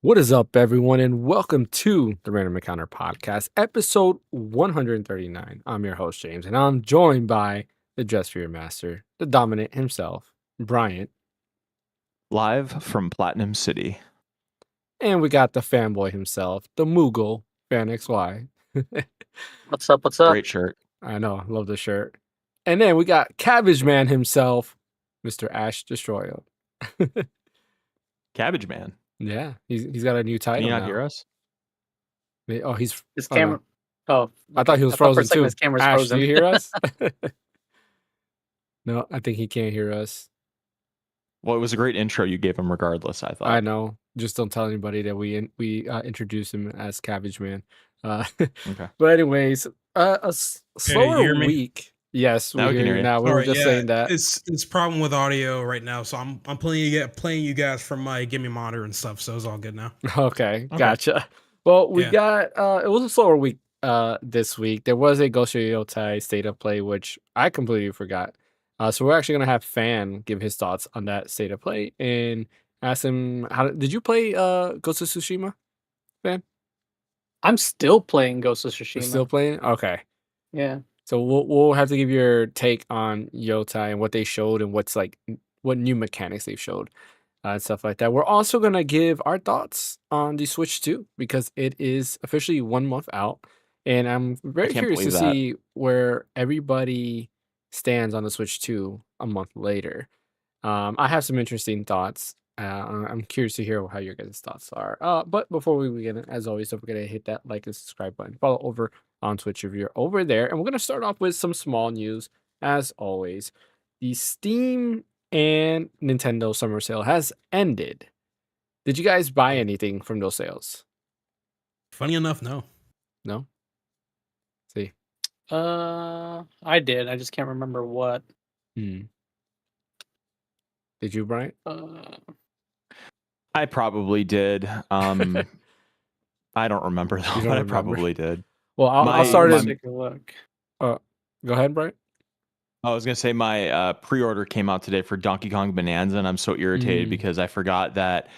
What is up, everyone, and welcome to the Random Encounter Podcast, episode 139. I'm your host, James, and I'm joined by the Dress for Your Master, the dominant himself, Bryant. Live from Platinum City. And we got the fanboy himself, the Moogle, Phaneckswhy. What's up? What's up? Great shirt. I know, I love the shirt. And then we got Cabbage Man himself, Mr. Ash Destroyer. Cabbage Man. Yeah, he's got a new title. Can you not now. hear us? Oh, he's His camera. No. I thought he was frozen too. His camera's Ash, frozen. Do you hear us? No, I think he can't hear us. Well, it was a great intro you gave him regardless, I thought. I know. Just don't tell anybody that we introduced him as Cabbage Man. Okay. But anyways, a slower week. Yes, now we can hear you. Now. We were just saying that. It's problem with audio right now, so I'm playing you guys from my Gimme monitor and stuff, so it's all good now. Okay, gotcha. Well, we got it was a slower week this week. There was a Ghost of Yotai State of Play, which I completely forgot. So we're actually gonna have Fan give his thoughts on that State of Play and ask him did you play Ghost of Tsushima, Fan? I'm still playing Ghost of Tsushima. You're still playing? Okay. Yeah. So we'll have to give your take on Yotai and what they showed and what new mechanics they've showed and stuff like that. We're also gonna give our thoughts on the Switch 2 because it is officially 1 month out, and I'm very curious to see where everybody stands on the Switch 2 a month later. I have some interesting thoughts. I'm curious to hear how your guys' thoughts are. But before we begin, as always, don't forget to hit that like and subscribe button. Follow over on Twitch if you're over there. And we're going to start off with some small news, as always. The Steam and Nintendo Summer Sale has ended. Did you guys buy anything from those sales? Funny enough, no. No? See. I did. I just can't remember what. Did you, Bryant? I probably did. I don't remember though, but I probably did. Well, I'll start to take a look. Go ahead, Bryant. I was gonna say my pre-order came out today for Donkey Kong Bonanza, and I'm so irritated because I forgot that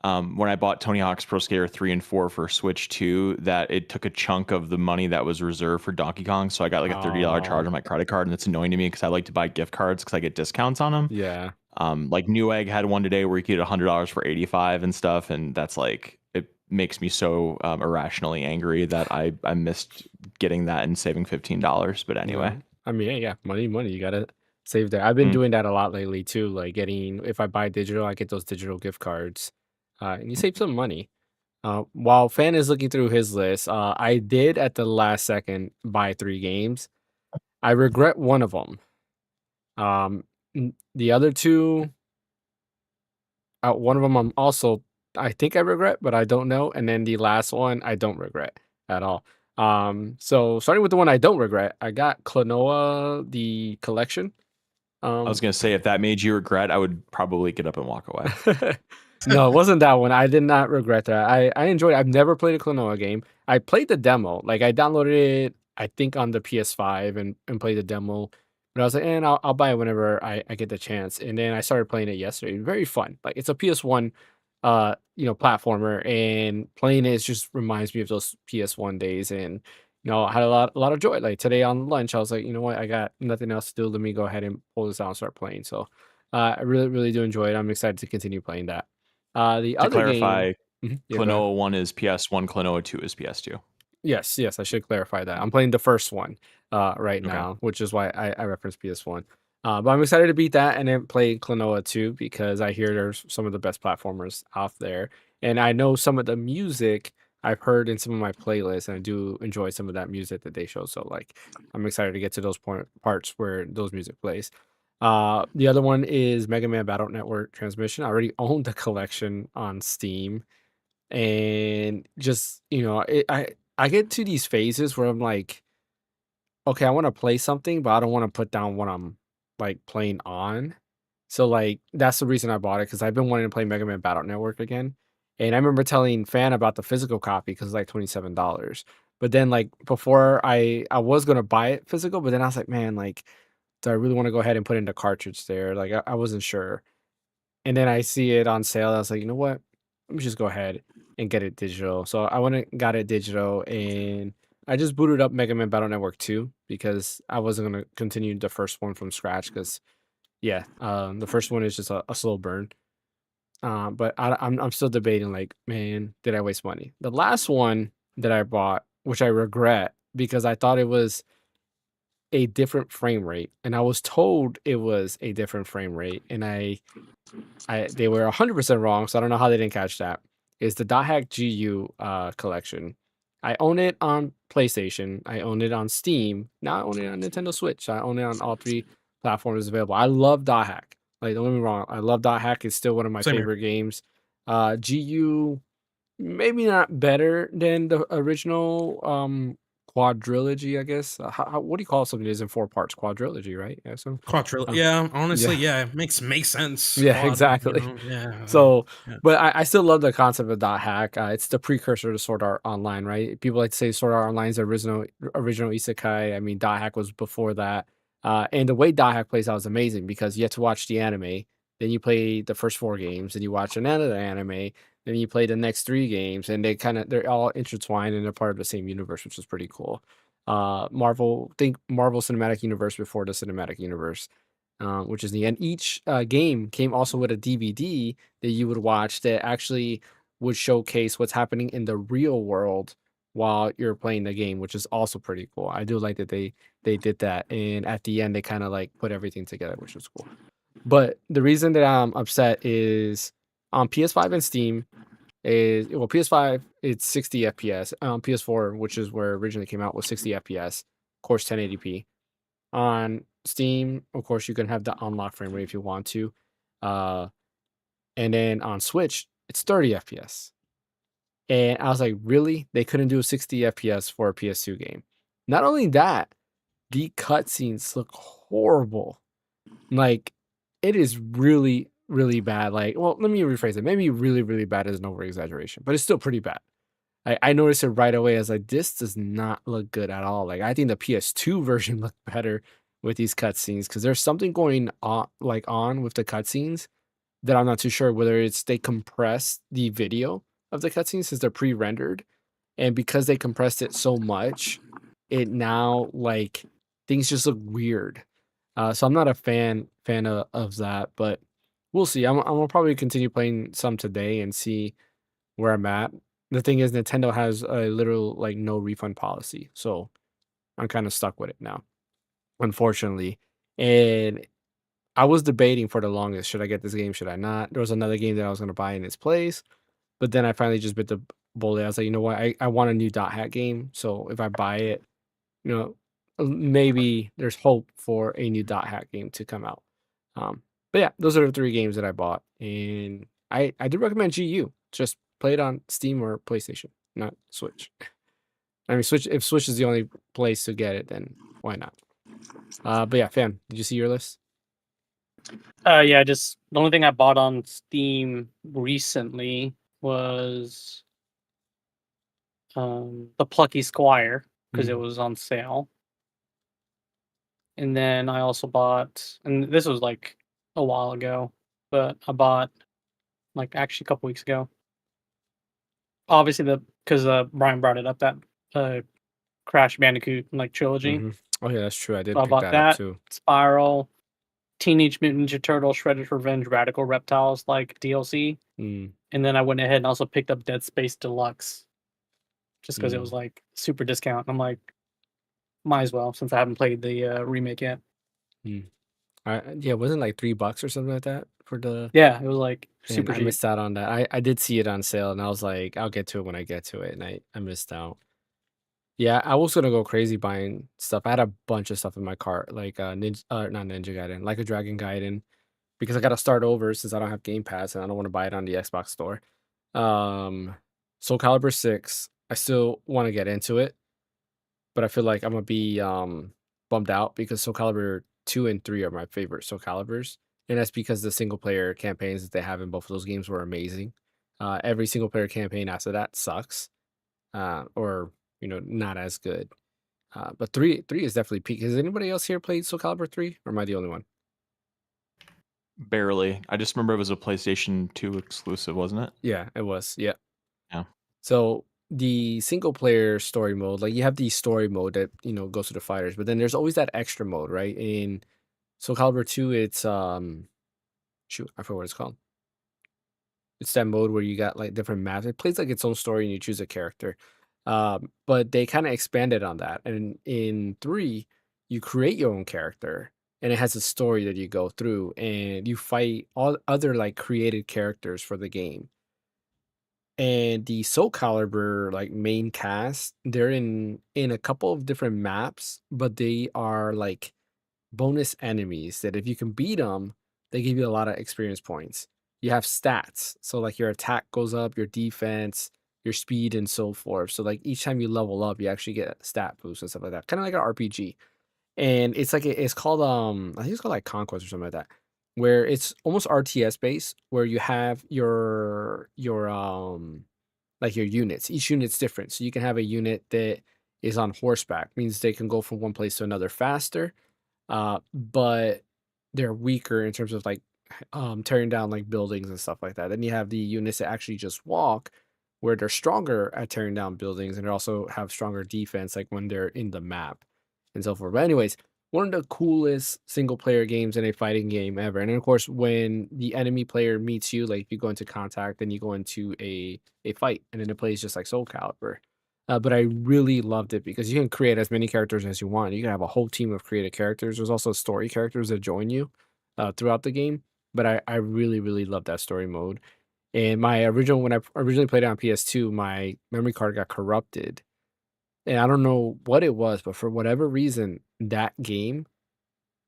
when I bought Tony Hawk's Pro Skater 3 and 4 for Switch 2, that it took a chunk of the money that was reserved for Donkey Kong, so I got like a $30 charge on my credit card, and it's annoying to me because I like to buy gift cards because I get discounts on them. Yeah. Like Newegg had one today where you could get $100 for $85 and stuff, and that's like it makes me so irrationally angry that I missed getting that and saving $15. But anyway, I mean, yeah, money. You gotta save that. I've been doing that a lot lately too. Like if I buy digital, I get those digital gift cards, and you save some money. While Fan is looking through his list, I did at the last second buy 3 games. I regret one of them. The other 2, one of them I think I regret, but I don't know. And then the last one I don't regret at all. So starting with the one I don't regret, I got Klonoa, the collection. I was gonna say if that made you regret, I would probably get up and walk away. No, it wasn't that one. I did not regret that. I enjoyed it. I've never played a Klonoa game. I played the demo. Like I downloaded it, I think on the PS5 and played the demo. But I was like, I'll buy it whenever I get the chance. And then I started playing it yesterday. Very fun. Like it's a PS1 platformer, and playing it just reminds me of those PS1 days. And I had a lot of joy. Like today on lunch, I was like, you know what, I got nothing else to do. Let me go ahead and pull this out and start playing. So I really, really do enjoy it. I'm excited to continue playing that. The to other clarify, game, Klonoa 1 is PS1, Klonoa 2 is PS2. Yes, I should clarify that. I'm playing the first one right now, which is why I referenced PS1. But I'm excited to beat that and then play Klonoa 2 because I hear there's some of the best platformers out there. And I know some of the music I've heard in some of my playlists, and I do enjoy some of that music that they show. So like I'm excited to get to those parts where those music plays. The other one is Mega Man Battle Network Transmission. I already own the collection on Steam. And just, I get to these phases where I'm like, okay, I want to play something, but I don't want to put down what I'm like playing on. So like that's the reason I bought it, because I've been wanting to play Mega Man Battle Network again. And I remember telling Fan about the physical copy because it's like $27. But then like before I was gonna buy it physical, but then I was like, man, like, do I really want to go ahead and put in the cartridge there? Like I wasn't sure. And then I see it on sale. I was like, you know what? Let me just go ahead. and get it digital. So I went and got it digital, and I just booted up Mega Man Battle Network 2 because I wasn't gonna continue the first one from scratch because the first one is just a slow burn. But I'm still debating, like, man, did I waste money? The last one that I bought, which I regret because I thought it was a different frame rate, and I was told it was a different frame rate, and they were 100% wrong, so I don't know how they didn't catch that. Is the Dot Hack GU collection. I own it on PlayStation. I own it on Steam. Now I own it on Nintendo Switch. I own it on all 3 platforms available. I love Dot Hack. Like, don't get me wrong. I love Dot Hack. It's still one of my Same here. favorite games. GU, maybe not better than the original quadrilogy, I guess. What do you call something that is in 4 parts? Quadrilogy, right? Yeah, so Quadrilogy. um, Yeah, honestly, yeah. yeah, it makes sense. Yeah, Quad, you exactly. know, yeah, So, yeah. but I still love the concept of Dot Hack. It's the precursor to Sword Art Online, right? People like to say Sword Art Online is the original isekai. I mean, Dot Hack was before that. And the way Dot Hack plays out is amazing because you have to watch the anime, then you play the first 4 games, then you watch another anime, then you play the next 3 games, and they're all intertwined and they're part of the same universe, which is pretty cool. Think Marvel Cinematic Universe before the Cinematic Universe, which is the end. Each game came also with a DVD that you would watch that actually would showcase what's happening in the real world while you're playing the game, which is also pretty cool. I do like that they did that, and at the end they kind of like put everything together, which was cool. But the reason that I'm upset is on PS5 and Steam PS5 it's 60 FPS. PS4, which is where it originally came out, was 60 FPS, of course 1080p. On Steam, of course, you can have the unlock frame rate if you want to. Uh, and then on Switch, it's 30 FPS. And I was like, really? They couldn't do a 60 FPS for a PS2 game. Not only that, the cutscenes look horrible. Like, it is really, really bad. Like, well, let me rephrase it. Maybe really, really bad is an over exaggeration, but it's still pretty bad. I noticed it right away. I was like, this does not look good at all. Like, I think the PS2 version looked better with these cutscenes because there's something going on with the cutscenes that I'm not too sure whether it's they compressed the video of the cutscenes since they're pre-rendered, and because they compressed it so much, it now like things just look weird. So I'm not a fan of that, but we'll see. I'm gonna probably continue playing some today and see where I'm at. The thing is, Nintendo has a literal like no refund policy, so I'm kind of stuck with it now, unfortunately. And I was debating for the longest, should I get this game? Should I not? There was another game that I was going to buy in its place, but then I finally just bit the bullet. I was like, you know what? I want a new Dot Hat game, so if I buy it, you know, maybe there's hope for a new Dot Hat game to come out. But yeah, those are the 3 games that I bought, and I do recommend GU. Just play it on Steam or PlayStation, not Switch. I mean, Switch. If Switch is the only place to get it, then why not? But yeah, fam, did you see your list? Yeah, just the only thing I bought on Steam recently was the Plucky Squire because it was on sale. And then I also bought, and this was like a while ago, but I bought like actually a couple weeks ago. Obviously, because Brian brought it up, that Crash Bandicoot like trilogy. Oh yeah, that's true. I did So I pick bought that up that, too. Spiral, Teenage Mutant Ninja Turtles, Shredder's Revenge, Radical Reptiles like DLC. And then I went ahead and also picked up Dead Space Deluxe just because it was like super discount. I'm like, might as well since I haven't played the remake yet. Yeah, wasn't it like $3 or something like that for the. Yeah, it was like And super I cheap. missed out on that. I did see it on sale, and I was like, I'll get to it when I get to it, and I missed out. Yeah, I was gonna go crazy buying stuff. I had a bunch of stuff in my cart, like not Ninja Gaiden, like a Dragon Gaiden, because I gotta start over since I don't have Game Pass and I don't want to buy it on the Xbox store. Soul Calibur 6, I still want to get into it, but I feel like I'm gonna be bummed out because Soul Calibur 2 and 3 are my favorite Soul Caliburs, and that's because the single player campaigns that they have in both of those games were amazing. Every single player campaign after that sucks, or not as good. But three is definitely peak. Has anybody else here played Soul Calibur 3, or am I the only one? Barely. I just remember it was a PlayStation 2 exclusive, wasn't it? Yeah, it was. Yeah. Yeah. So the single player story mode, like you have the story mode that goes to the fighters, but then there's always that extra mode, right? In Soul Calibur 2, it's shoot, I forgot what it's called. It's that mode where you got like different maps. It plays like its own story and you choose a character. But they kind of expanded on that. And in 3, you create your own character and it has a story that you go through and you fight all other like created characters for the game. And the Soul Calibur like main cast, they're in a couple of different maps, but they are like bonus enemies that if you can beat them, they give you a lot of experience points. You have stats. So like your attack goes up, your defense, your speed, and so forth. So like each time you level up, you actually get a stat boost and stuff like that. Kind of like an RPG. And it's like it's called I think it's called like Conquest or something like that. Where it's almost RTS based, where you have your like your units. Each unit's different. So you can have a unit that is on horseback, means they can go from one place to another faster, but they're weaker in terms of like tearing down like buildings and stuff like that. Then you have the units that actually just walk, where they're stronger at tearing down buildings and they also have stronger defense, like when they're in the map and so forth. But anyways, one of the coolest single player games in a fighting game ever. And then of course, when the enemy player meets you, like if you go into contact, then you go into a fight, and then it plays just like Soul Calibur. But I really loved it because you can create as many characters as you want. You can have a whole team of created characters. There's also story characters that join you throughout the game. But I really, really love that story mode. And when I originally played it on PS2, my memory card got corrupted. And I don't know what it was, but for whatever reason, that game,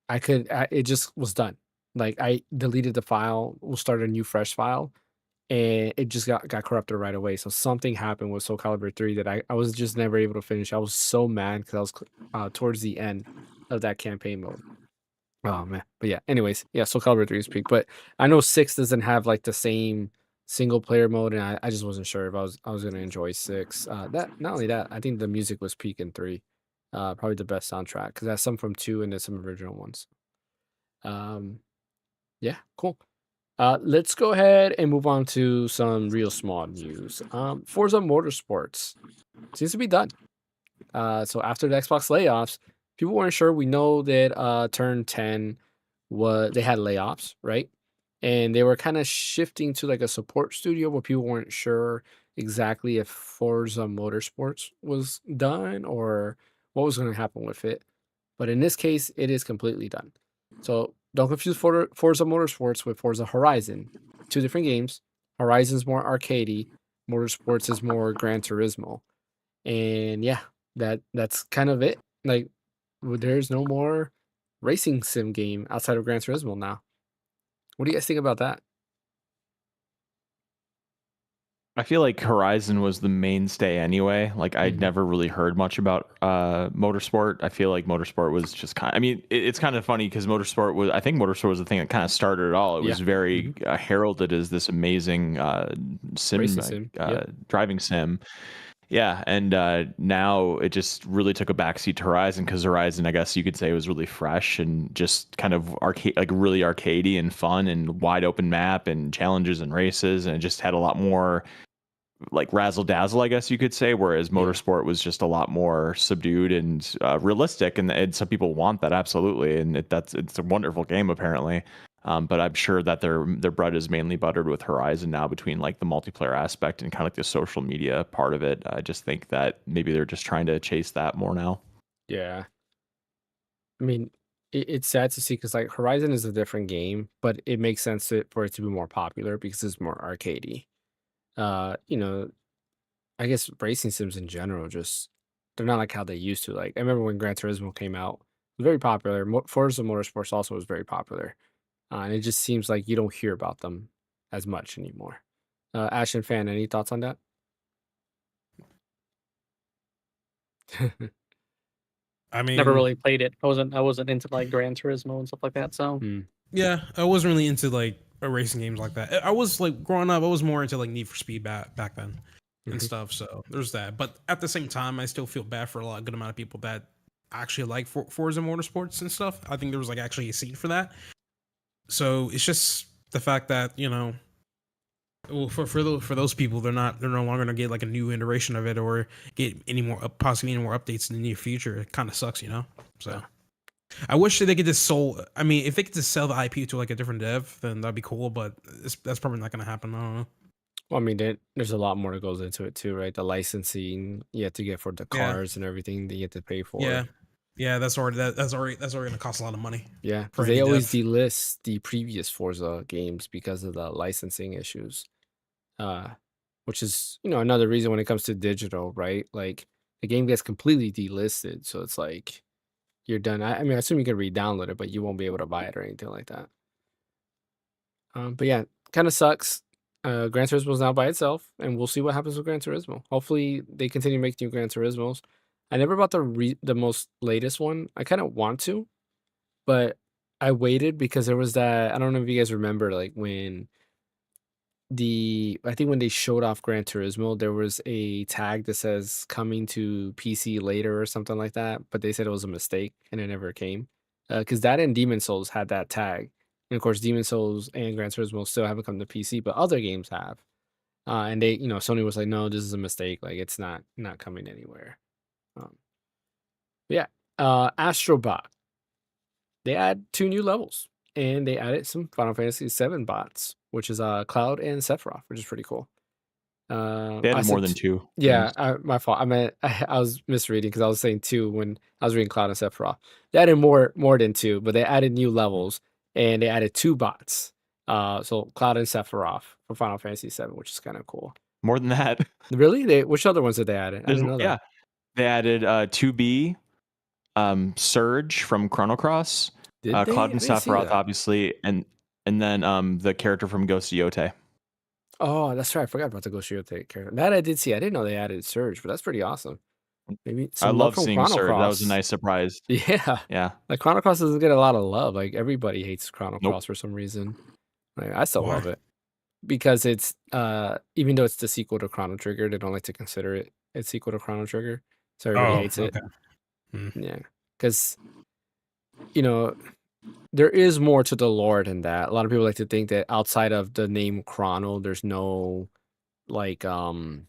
it just was done. Like I deleted the file, we'll start a new fresh file, and it just got corrupted right away. So something happened with Soul Calibur 3 that I was just never able to finish. I was so mad because I was towards the end of that campaign mode. Oh man, but yeah. Anyways, yeah, Soul Calibur 3 is peak, but I know 6 doesn't have like the same single player mode, and I just wasn't sure if I was gonna enjoy 6. That not only that, I think the music was peak in 3. Probably the best soundtrack because that's some from 2 and there's some original ones. Um, yeah, cool. Let's go ahead and move on to some real small news. Forza Motorsports seems to be done. So after the Xbox layoffs, people weren't sure. We know that Turn 10 they had layoffs, right? And they were kind of shifting to like a support studio where people weren't sure exactly if Forza Motorsports was done or what was going to happen with it. But in this case, it is completely done. So don't confuse Forza Motorsports with Forza Horizon. 2 different games. Horizon's more arcadey. Motorsports is more Gran Turismo. And yeah, that's kind of it. Like there's no more racing sim game outside of Gran Turismo now. What do you guys think about that? I feel like Horizon was the mainstay anyway. Like I'd never really heard much about Motorsport. I feel like Motorsport was just I mean, it's kind of funny because I think Motorsport was the thing that kind of started it all. It was very heralded as this amazing sim. Driving sim. Yeah, and now it just really took a backseat to Horizon because Horizon, I guess you could say, was really fresh and just kind of arcade, like really arcadey and fun and wide open map and challenges and races, and it just had a lot more like razzle dazzle, I guess you could say. Whereas Motorsport was just a lot more subdued and realistic, and some people want that absolutely, and it's a wonderful game apparently. But I'm sure that their bread is mainly buttered with Horizon now between like the multiplayer aspect and kind of like the social media part of it. I just think that maybe they're just trying to chase that more now. Yeah. I mean, it's sad to see because like Horizon is a different game, but it makes sense for it to be more popular because it's more arcadey. You know, I guess racing sims in general they're not like how they used to. Like I remember when Gran Turismo came out, it was very popular. Forza Motorsports also was very popular. And it just seems like you don't hear about them as much anymore. Ash and Fan, any thoughts on that? I mean, Never really played it. I wasn't into like Gran Turismo and stuff like that. So yeah, I wasn't really into like racing games like that. I was like growing up, I was more into like Need for Speed back then and stuff. So there's that. But at the same time, I still feel bad for a good amount of people that actually like Forza Motorsports and stuff. I think there was like actually a scene for that. So it's just the fact that, Well, for those people, they're no longer gonna get like a new iteration of it or get any more possibly any more updates in the near future. It kind of sucks, you know. So I wish that they could just I mean, if they could just sell the IP to like a different dev, then that'd be cool. But that's probably not gonna happen. I don't know. Well, I mean, there's a lot more that goes into it too, right? The licensing you have to get for the Yeah. cars and everything that you have to pay for. Yeah, that's already gonna cost a lot of money. Yeah, for because they any always dev. delist the previous Forza games because of the licensing issues. Which is, another reason when it comes to digital, right? Like the game gets completely delisted, so it's like you're done. I mean, I assume you can re-download it, but you won't be able to buy it or anything like that. But yeah, kind of sucks. Gran Turismo is now by itself, and we'll see what happens with Gran Turismo. Hopefully, they continue making new Gran Turismos. I never bought the most latest one. I kind of want to, but I waited because there was that. I don't know if you guys remember, like when I think when they showed off Gran Turismo, there was a tag that says coming to PC later or something like that, but they said it was a mistake and it never came. Because that and Demon Souls had that tag. And of course, Demon Souls and Gran Turismo still haven't come to PC, but other games have. And they, Sony was like, no, this is a mistake. Like it's not coming anywhere. Yeah. Astrobot. They add 2 new levels. And they added some Final Fantasy VII bots, which is Cloud and Sephiroth, which is pretty cool. They I added more said than 2. Yeah, my fault. I meant I was misreading because I was saying 2 when I was reading Cloud and Sephiroth. They added more than 2, but they added new levels and they added 2 bots. So Cloud and Sephiroth for Final Fantasy VII, which is kind of cool. More than that. Really? Which other ones did they add? I didn't know that. Yeah, they added 2B, Surge from Chrono Cross, Did they? Cloud and I didn't see Sephiroth, that. obviously, and then the character from Ghost of Yote. Oh, that's right. I forgot about the Ghost of Yote character. That I did see. I didn't know they added Surge, but that's pretty awesome. Maybe I some love love from seeing Chrono Surge. That was a Cross. nice surprise. Yeah. Yeah. Like Chrono Cross doesn't get a lot of love. Like everybody hates Chrono Nope. Cross for some reason. Like, I still Why? love it because it's even though it's the sequel to Chrono Trigger, they don't like to consider it a sequel to Chrono Trigger, so everybody hates it. Yeah, because there is more to the lore than that. A lot of people like to think that outside of the name Chrono, there's no like what's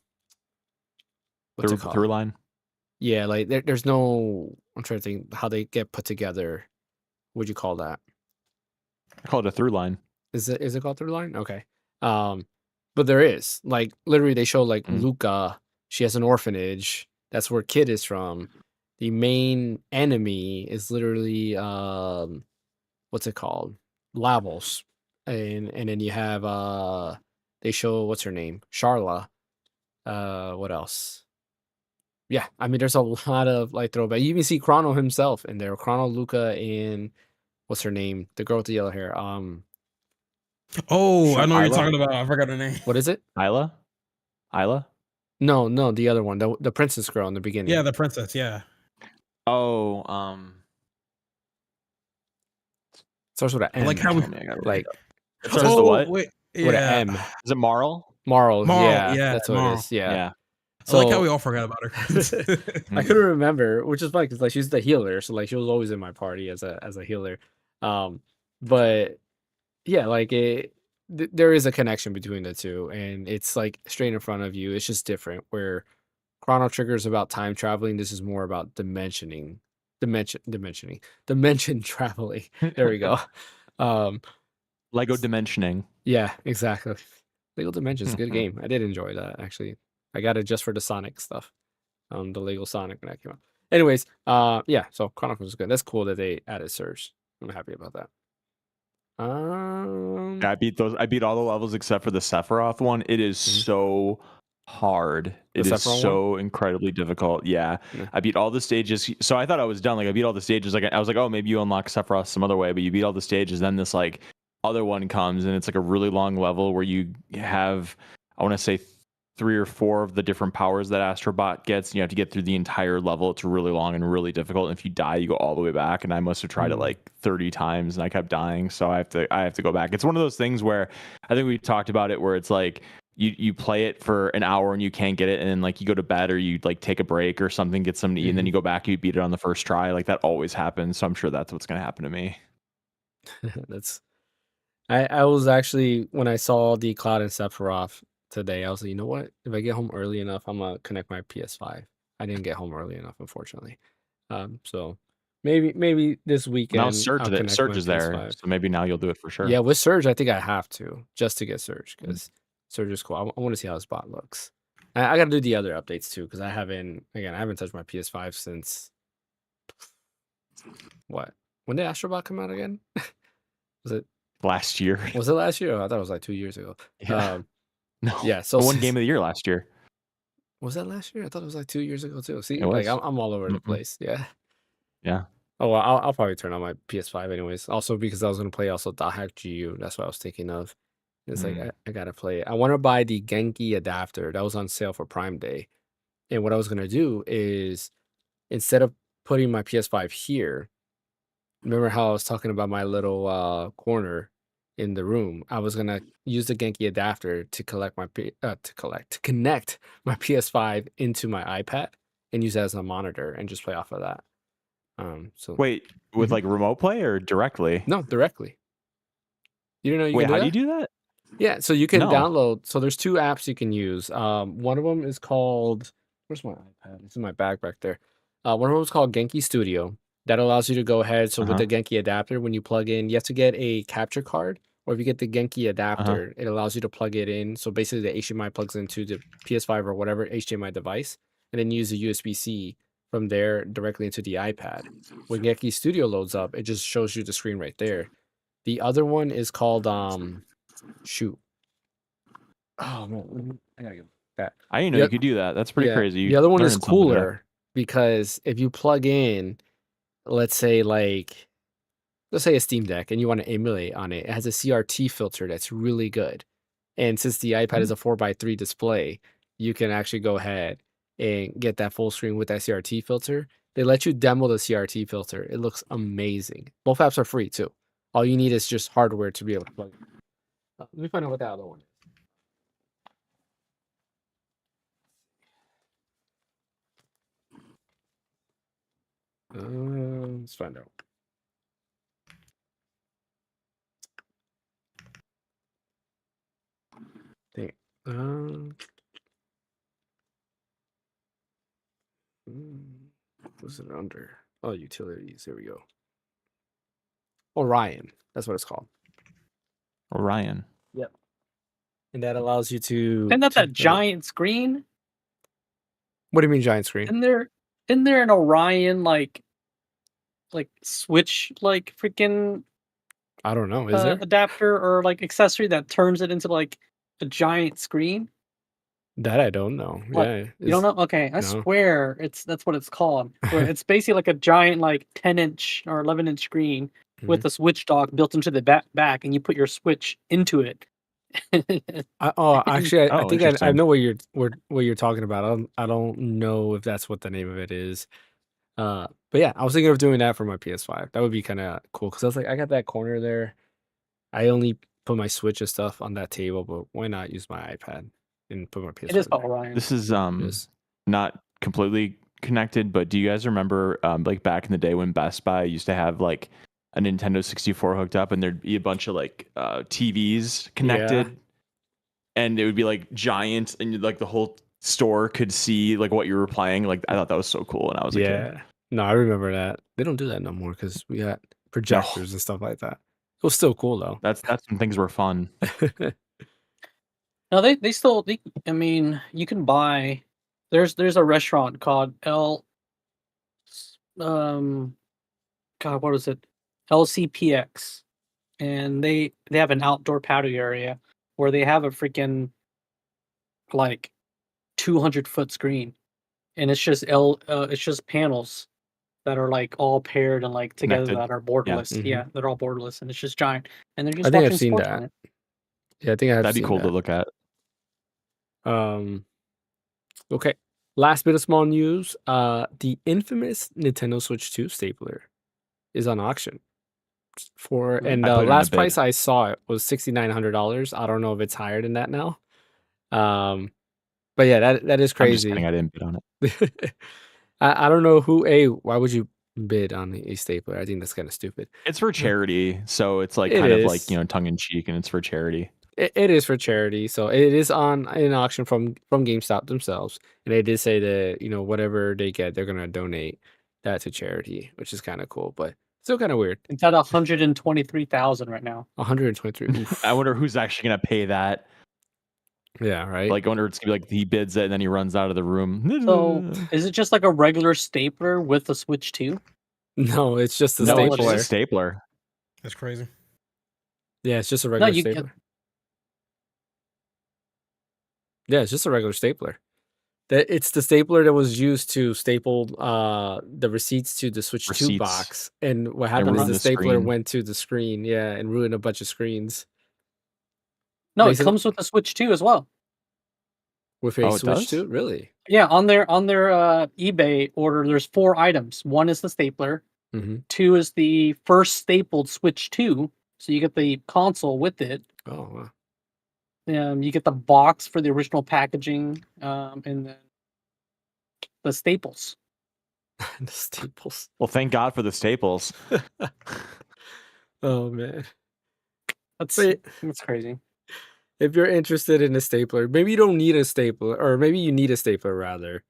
it called? Through line. Yeah, like there's no. I'm trying to think how they get put together. What'd you call that? I call it a through line. Is it called through line? Okay. But there is like literally they show like Luca. She has an orphanage. That's where Kid is from. The main enemy is literally what's it called? Lavos. And then you have they show what's her name? Sharla. What else? Yeah, I mean there's a lot of like throwback. You even see Chrono himself in there. Chrono, Luca, and what's her name? The girl with the yellow hair. Oh, I know what you're Isla? talking about. I forgot her name. What is it? Isla? No, the other one, the princess girl in the beginning. Yeah, the princess. Yeah. Oh, starts with an M. Like how we like it starts with the what? Wait, with an M. Is it Marl? Marl, Marl, yeah, that's what Marl. it is. Yeah. I like how we all forgot about her. I couldn't remember, which is funny because like she's the healer, so like she was always in my party as a healer. But yeah, like there is a connection between the two, and it's like straight in front of you. It's just different. Where Chrono Trigger is about time traveling, this is more about dimension traveling. There we go. Lego dimensioning. Yeah, exactly. Lego Dimensions, a good game. I did enjoy that actually. I got it just for the Sonic stuff. The Lego Sonic when that came out. Anyways, yeah, so Chronicles is good. That's cool that they added Surge. I'm happy about that. Yeah, I beat all the levels except for the Sephiroth one. It is so hard. It is so incredibly difficult. Yeah. I beat all the stages. So I thought I was done. Like I beat all the stages. Like I was like, oh, maybe you unlock Sephiroth some other way, but you beat all the stages. Then this like other one comes and it's like a really long level where you have, I want to say 3 or 4 of the different powers that Astrobot gets. And you have to get through the entire level. It's really long and really difficult. And if you die, you go all the way back. And I must have tried it like 30 times and I kept dying. So I have to go back. It's one of those things where I think we talked about it where it's like you play it for an hour and you can't get it. And then like you go to bed or you like take a break or something, get something to eat, and then you go back, you beat it on the first try. Like that always happens. So I'm sure that's what's going to happen to me. I was actually when I saw the Cloud and Sephiroth today, I was like, you know what? If I get home early enough, I'm gonna connect my PS5. I didn't get home early enough, unfortunately. So maybe this Now weekend I'll connect Surge my is there, PS5. so maybe now you'll do it for Yeah, sure. with Surge, I think I have to just to get Surge Mm. because Surge is cool. I want to see how his bot looks. I got to do the other updates too because I haven't touched my PS5 since what? When did Astrobot come out again? was it Last year. was it last year? Oh, I thought it was like 2 years ago. Yeah. No. Yeah, so It won Game of the Year last year. was that last year? I thought it was like 2 years ago too. See, It like was. I'm all over the Mm-mm. place. Yeah. Yeah. Oh, well, I'll probably turn on my PS5 anyways. Also because I was gonna play also Hack GU. That's what I was thinking of. It's like Mm. I gotta play it. I want to buy the Genki adapter that was on sale for Prime Day. And what I was gonna do is instead of putting my PS5 here, remember how I was talking about my little corner in the room? I was gonna use the Genki adapter to to connect my PS5 into my iPad and use it as a monitor and just play off of that. So Wait, with Mhm. like remote play or directly? no, directly. You didn't know you Wait, can do how do you that? do that? Yeah, so you can No. download. So there's two apps you can use. One of them is called. Where's my iPad? It's in my bag back there. One of them is called Genki Studio. That allows you to go ahead. So with Uh-huh. the Genki adapter, when you plug in, you have to get a capture card, or if you get the Genki Uh-huh. adapter, it allows you to plug it in. So basically, the HDMI plugs into the PS5 or whatever HDMI device, and then use the USB-C from there directly into the iPad. When Genki Studio loads up, it just shows you the screen right there. The other one is called shoot. Oh man, I gotta get that. I didn't know The, you oth- could do that. That's pretty yeah, crazy. the You other one is learning something today. cooler because if you plug in, let's say let's say a Steam Deck and you want to emulate on it, it has a CRT filter that's really good. And since the iPad is a 4:3 display, you can actually go ahead and get that full screen with that CRT filter. They let you demo the CRT filter. It looks amazing. Both apps are free too. All you need is just hardware to be able to plug it. Let me find out what that other one is. Let's find out. Dang. What's it under? Oh, utilities. Here we go. Orion. That's what it's called. Orion. Yep. And that allows you to. Isn't that to that giant screen? What do you mean giant screen? Isn't there an Orion like switch like freaking I don't know. Is there? adapter or like accessory that turns it into like a giant screen? That I don't know. What? Yeah. You don't know? Okay, I no. swear that's what it's called. Where it's basically like a giant like 10-inch or 11-inch screen with a switch dock built into the back, and you put your switch into it. Actually, I Oh, think I interesting. know what you're talking about. I don't know if that's what the name of it is. But yeah, I was thinking of doing that for my PS5. That would be kind of cool because I was like, I got that corner there. I only put my Switch and stuff on that table, but why not use my iPad and put my PS5? It is there? called Orion. This is Yes. not completely connected, but do you guys remember like back in the day when Best Buy used to have like a Nintendo 64 hooked up and there'd be a bunch of like TVs connected and it would be like giant and like the whole store could see like what you were playing? Like I thought that was so cool when I was a kid. No, I remember that. They don't do that no more because we got projectors and stuff like that. It was still cool though. That's when things were fun. No, they still. I mean, you can buy. There's a restaurant called God, what is it? LCPX, and they have an outdoor patio area where they have a freaking like 200-foot screen, and it's just panels that are like all paired and like together Connected. that are borderless. Mhm. Yeah, they're all borderless, and it's just giant, and they're just I think watching I've seen sports that. on it. Yeah, I think I've That'd be seen cool that. to look at. Okay. Last bit of small news. The infamous Nintendo Switch 2 stapler is on auction. And I the put in a last bid. price I saw it was $6,900. I don't know if it's higher than that now. But yeah, that is I'm just crazy. kidding. I didn't bid on it. I don't know why would you bid on a stapler. I think that's kind of stupid. It's for charity, so it's like It kind of like, is. tongue in cheek, and it's for charity. It is for charity, so it is on an auction from GameStop themselves, and they did say that whatever they get, they're gonna donate that to charity, which is kind of cool, but still kind of weird. It's at 123,000 right now. 123. Oof. I wonder who's actually gonna pay that. Yeah, right. Like, I wonder it's gonna be like he bids it and then he runs out of the room. So is it just like a regular stapler with a Switch 2? No, it's just a No, it's stapler. It's a stapler. That's crazy. Yeah, it's just a regular you stapler. Yeah, it's just a regular stapler. It's the stapler that was used to staple the receipts to the Switch 2 Receipts. box. And what happened is ruined the the stapler screen. went to the screen, yeah, and ruined a bunch of screens. No, it Basically- comes with the Switch 2 as well. With a Oh, it Switch does? 2? Really? Yeah, on their eBay order, there's 4 items. 1 is the stapler. Mm-hmm. 2 is the first stapled Switch 2, so you get the console with it. Oh, wow. You get the box for the original packaging, and then the staples. The staples. Well, thank God for the staples. Oh, man. That's Wait. that's crazy. If you're interested in a stapler, maybe you don't need a stapler, or maybe you need a stapler rather.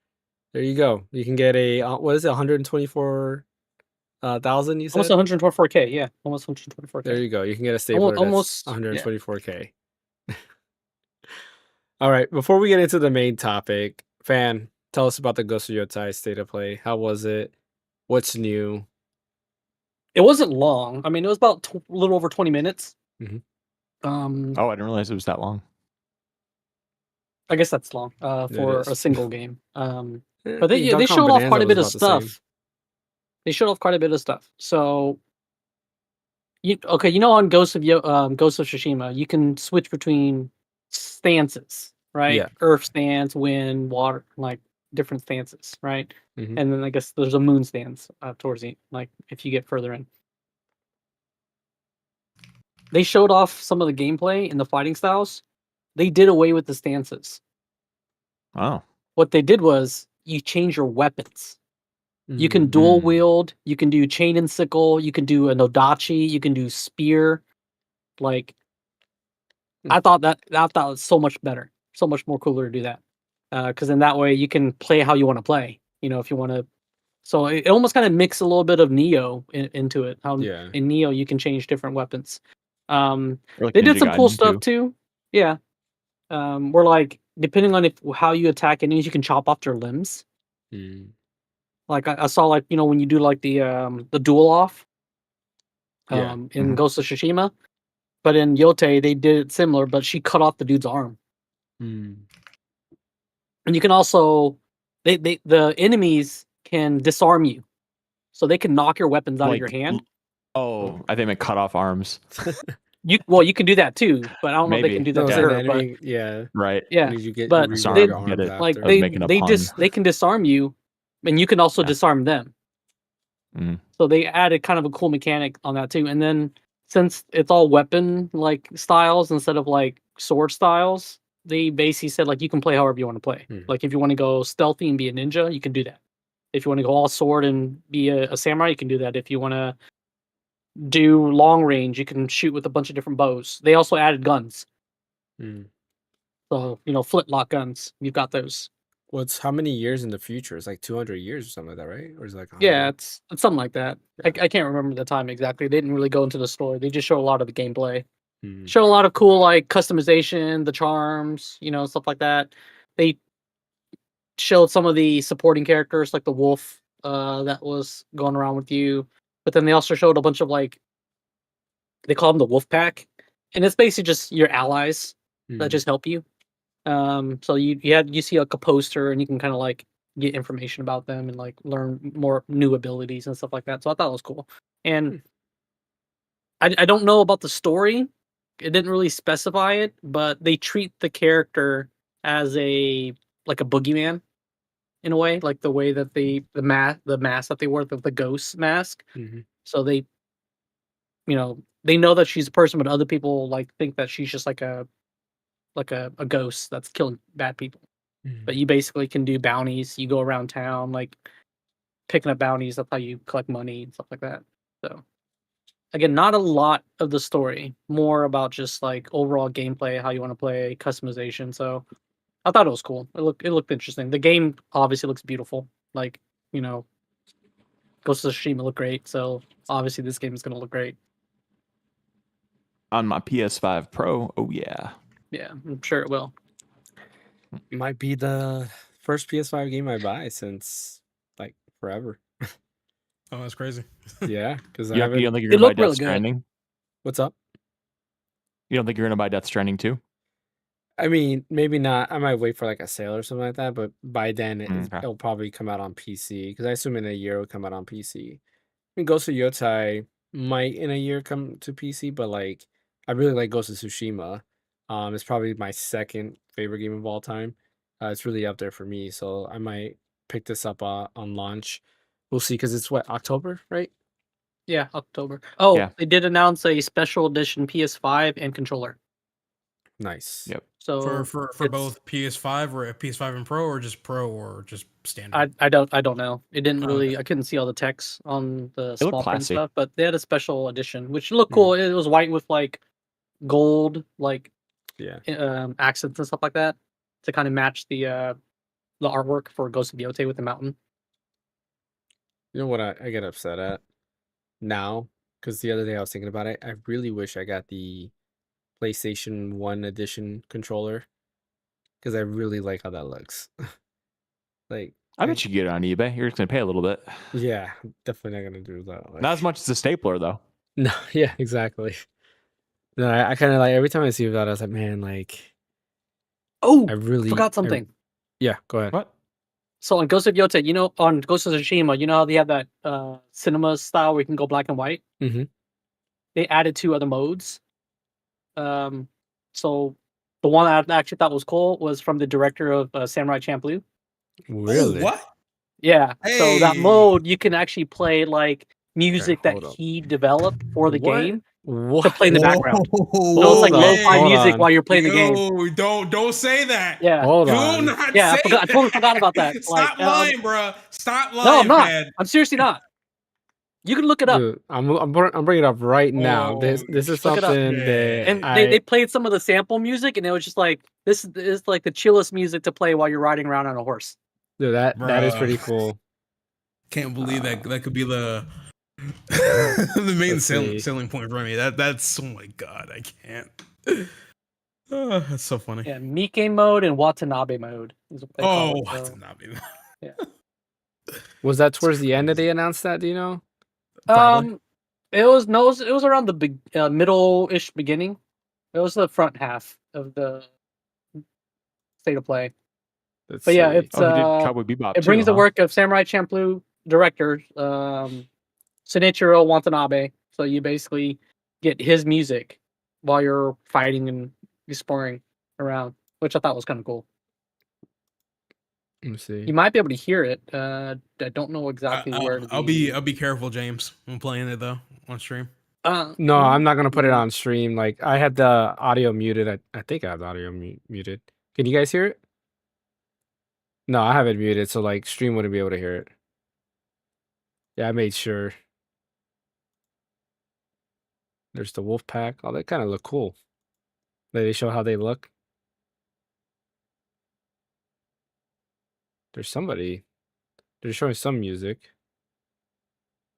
There you go. You can get a what is it, 124,000? You said Almost 124K. Yeah, almost 124K. there you go. You can get a stapler Almost, that's yeah. 124K. All right. Before we get into the main topic, Fan, tell us about the Ghost of Yotai state of play. How was it? What's new? It wasn't long. I mean, it was about a little over 20 minutes. Mhm. Oh, I didn't realize it was that long. I guess that's long for is. a single game. But I they think Donkey Kong showed off Bonanza quite a bit of was about the same. stuff. They showed off quite a bit of stuff. So, on Ghost of Tsushima, you can switch between stances, right? Yeah. Earth stance, wind, water, like different stances, right? Mhm. And then I guess there's a moon stance towards the if you get further in. They showed off some of the gameplay and the fighting styles. They did away with the stances. Oh. What they did was you change your weapons. You can Mm. dual wield. You can do chain and sickle. You can do a nodachi. You can do spear. Like, I thought it was so much better, so much more cooler to do that. Because in that way you can play how you want to play. If you want to. So it almost kind of mixed a little bit of Neo into it. How Yeah. in Neo you can change different weapons. Or like They did Ninja some cool Gaiden, stuff too. Yeah. Where like depending on how you attack enemies, you can chop off their limbs. Mm. Like I saw, like when you do like the duel off, Yeah. in Mhm. Ghost of Tsushima, but in Yote they did it similar, but she cut off the dude's arm, Mm. and you can also the enemies can disarm you, so they can knock your weapons out of your hand. Oh, I think I cut off arms. You can do that too, but I don't know if they can Maybe. do that No, to so her. the but enemy, yeah. Right. yeah, And you get but you Sorry, regrow your get arms it. like after. I was making a pun. they can disarm you, and you can also Yeah. disarm them. Mhm. So they added kind of a cool mechanic on that too. And then since it's all weapon like styles instead of like sword styles, they basically said like you can play however you want to play. Hmm. Like if you want to go stealthy and be a ninja, you can do that. If you want to go all sword and be a samurai, you can do that. If you want to do long range, you can shoot with a bunch of different bows. They also added guns. Mm. So, flintlock guns. You've got those. How many years in the future? It's like 200 years or something like that, right? Or is it like Yeah, 100? it's something like that. I can't remember the time exactly. They didn't really go into the story. They just show a lot of the gameplay. Mm. Show a lot of cool like customization, the charms, stuff like that. They showed some of the supporting characters, like the wolf that was going around with you. But then they also showed a bunch of they call them the wolf pack, and it's basically just your allies that Mm. just help you. So you see like a poster, and you can kind of like get information about them and like learn more new abilities and stuff like that. So I thought it was cool. And I don't know about the story. It didn't really specify it, but they treat the character as a boogeyman in a way, like the way that the mask that they wear, the ghost mask. Mhm. So they know that she's a person, but other people like think that she's just like a ghost that's killing bad people. Mhm. But you basically can do bounties. You go around town, like picking up bounties. That's how you collect money and stuff like that. So again, not a lot of the story, more about just like overall gameplay, how you want to play, customization. So I thought it was cool. It looked interesting. The game obviously looks beautiful. Like, you know, Ghost of Tsushima looked great. So obviously this game is gonna look great. On my PS5 Pro, oh yeah. Yeah, I'm sure it will. Might be the first PS5 game I buy since like forever. Oh, that's crazy. Yeah, because I You haven't. don't think you're It gonna buy looked Death really good. Stranding? What's up? You don't think you're gonna buy Death Stranding too? I mean, maybe not. I might wait for like a sale or something like that, but by then Okay. it'll probably come out on PC because I assume in a year it'll come out on PC. I mean, Ghost of Yotai might in a year come to PC, but like I really like Ghost of Tsushima. It's probably my second favorite game of all time. It's really up there for me, so I might pick this up on launch. We'll see because it's what October, right? Yeah, October. Oh, Yeah. they did announce a special edition PS5 and controller. Nice. Yep. So For it's- both PS5 or PS5 and Pro, or just Pro or just standard. I don't know. It didn't Oh, really. okay. I couldn't see all the text on the looked small print classy. stuff, but they had a special edition which looked cool. It was white with like gold like Yeah. accents and stuff like that to kind of match the artwork for Ghost of Yotai with the mountain. You know what I get upset at now? Because the other day I was thinking about it. I really wish I got the PlayStation 1 edition controller because I really like how that looks. Like, I bet you can get it on eBay. You're just gonna pay a little bit. yeah, definitely not gonna do that. Like, Not as much as a stapler though. no, yeah, exactly. No, I kind of like every time I see that, I was like, man, like, Oh, I really forgot something. Yeah, go ahead. What? So on Ghost of Yotai, you know, on Ghost of Tsushima, you know how they have that cinema style where you can go black and white? Mm-hmm. They added 2 other modes. So the one I actually thought was cool was from the director of Samurai Champloo. Really? Oh, what? Yeah. So that Hey. mode, you can actually play like music that hold up. he developed for the What? game What? to play in the background. So Whoa, it's like Hold on, lo-fi hold music on. while you're playing the game. Yo, don't say that. Yeah. Hold Do on. not Yeah, say I totally forgot about that. Stop Like, lying, bro. Stop lying, No, I'm not. man. I'm seriously not. You can look it up. Dude, I'm bringing it up right now. This Oh, is look it up. something shit. that And they played some of the sample music, and it was just like this is like the chillest music to play while you're riding around on a horse. dude, that is Bruh. pretty cool. Can't believe that could be the the main Let's see. selling point for me. That's oh my god, I can't. That's so funny. Yeah, Mike mode and Watanabe mode is what they call Oh, it. what So, not be Was that towards the end that crazy. they announced that? Do you know? Probably. it was around the middle-ish beginning. It was the front half of the state of play. Let's But yeah, see. it's Oh, he did Cowboy Bebop it brings too, the work of Samurai Champloo director Shinichiro Watanabe. So you basically get his music while you're fighting and exploring around, which I thought was kind of cool. Let me see. You might be able to hear it. I don't know exactly where. I'll be careful, James. I'm playing it though on stream. No, I'm not gonna put it on stream. Like I had the audio muted. I think I have the audio muted. Can you guys hear it? No, I have it muted, so like stream wouldn't be able to hear it. Yeah, I made sure. There's the wolf pack. Oh, they kind of look cool. They show how they look. There's somebody. They're showing some music.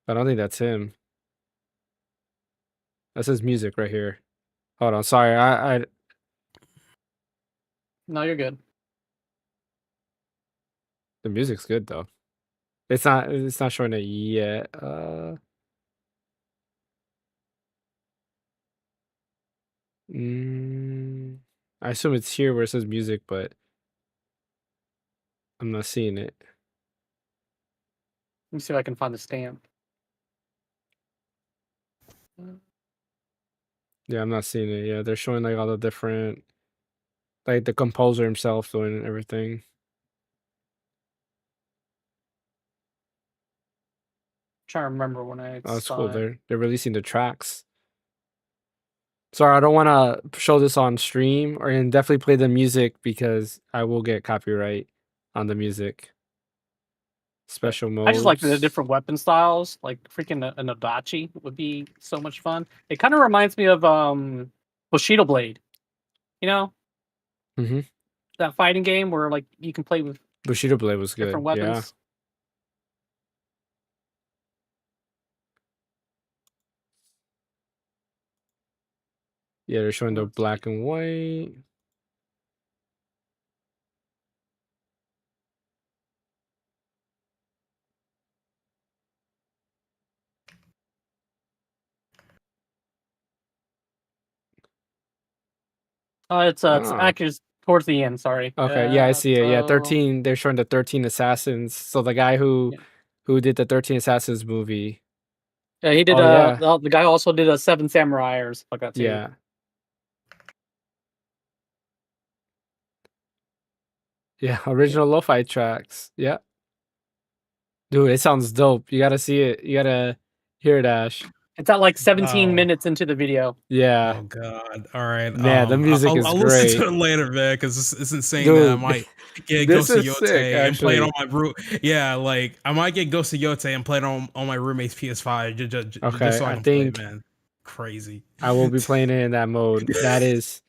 I don't think that's him. That says music right here. Hold on, sorry. I No, you're good. the music's good though. It's not showing it yet. I assume it's here where it says music, but I'm not seeing it. Let me see if I can find the stamp. Yeah, I'm not seeing it. Yeah, they're showing like all the different, like the composer himself doing everything. trying to remember when I Oh, it's saw cool. it. They're releasing the tracks. Sorry, I don't want to show this on stream or and definitely play the music because I will get copyright on the music. special modes. I just like the different weapon styles. Like freaking an Adachi would be so much fun. It kind of reminds me of Bushido Blade. You know, that fighting game where like you can play with Bushido Blade was good. different weapons. Yeah. Yeah, they're showing the black and white. It's actually towards the end. Sorry. Okay, yeah, I see it. Yeah, 13. They're showing the 13 Assassins. So the guy who did the 13 Assassins movie. Yeah, he did. The guy also did a 7 Samurai or something like that too. Yeah. Yeah, original lo-fi tracks. Yeah. Dude, it sounds dope. You gotta see it. You gotta hear it, Ash. It's at like 17 minutes into the video. Yeah. Oh god. All right. Yeah, the music is I'll great. listen to it later, man, because it's insane Dude, that I might get this Ghost of is Yote sick, and play it on actually. my room. Yeah, like I might get Ghost of Yote and play it on my roommate's PS5 just so I can play it, man. Crazy. I will be playing it in that mode. That is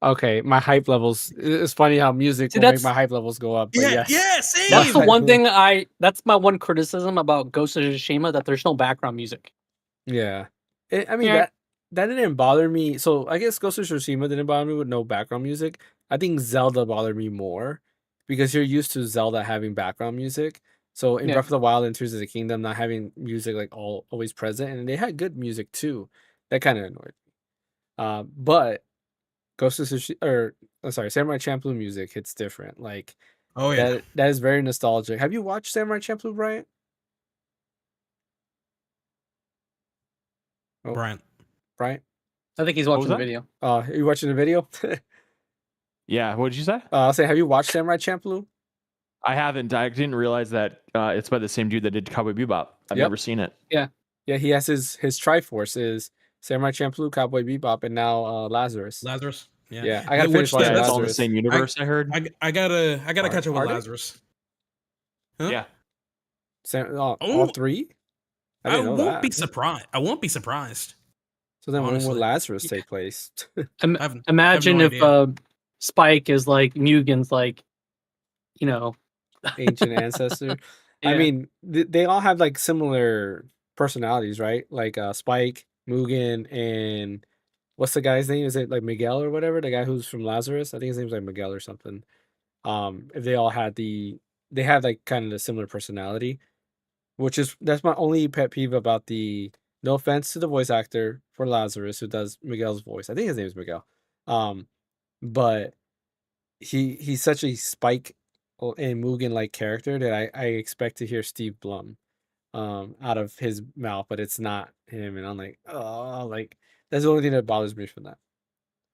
okay. My hype levels. It's funny how music will make my hype levels go up. But Same. That's the one thing that's my one criticism about Ghost of Tsushima, that there's no background music. Yeah. That didn't bother me. So I guess Ghost of Tsushima didn't bother me with no background music. I think Zelda bothered me more because you're used to Zelda having background music. So in Breath of the Wild and Tears of the Kingdom, not having music like always present, and they had good music too. That kind of annoyed me. But Ghost of Tsushima, Samurai Champloo music hits different. Like, that is very nostalgic. Have you watched Samurai Champloo, Bryant? Oh, Bryant? I think he's watching the video. Are you watching the video? Yeah, what did you say? I'll say, have you watched Samurai Champloo? I haven't. I didn't realize that it's by the same dude that did Cowboy Bebop. I've never seen it. Yeah. Yeah, he has his Triforce is Samurai Champloo, Cowboy Bebop, and now Lazarus. Yeah, I gotta finish watching Lazarus. That's all in the same universe. I heard. I gotta catch up with Lazarus. Huh? Yeah. All three. I won't be surprised. I won't be surprised. So then, when will Lazarus take place? Imagine if Spike is like Mugen's, like, ancient ancestor. I mean, they all have like similar personalities, right? Like Spike, Mugen, and what's the guy's name? Is it like Miguel or whatever? The guy who's from Lazarus? I think his name's like Miguel or something. If they all had they have like kind of a similar personality, that's my only pet peeve about no offense to the voice actor for Lazarus who does Miguel's voice. I think his name is Miguel. But he's such a Spike and Mugen like character that I expect to hear Steve Blum out of his mouth, but it's not him, and I'm like, oh, like that's the only thing that bothers me from that.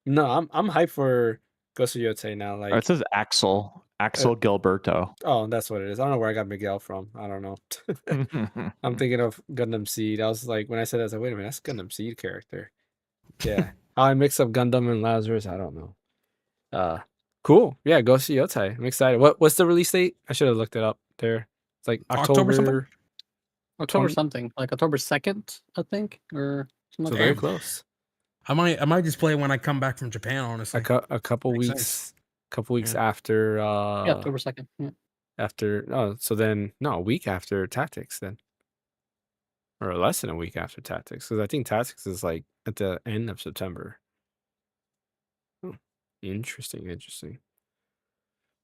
No, I'm hyped for Ghost of Yote now. Like, it says Axel Gilberto. Oh, that's what it is. I don't know where I got Miguel from. I don't know. I'm thinking of Gundam Seed. I was like, when I said that, I was like, wait a minute, that's Gundam Seed character. Yeah. How I mix up Gundam and Lazarus, I don't know. Cool. Yeah, Ghost of Yote. I'm excited. What's the release date? I should have looked it up there. It's like October something. October something, like October 2nd, I think, or something. So very close. I might just play it when I come back from Japan. Honestly, a couple weeks. Couple weeks after October 2nd. Yeah. A week after Tactics then. Or less than a week after Tactics, because I think Tactics is like at the end of September. Oh, interesting.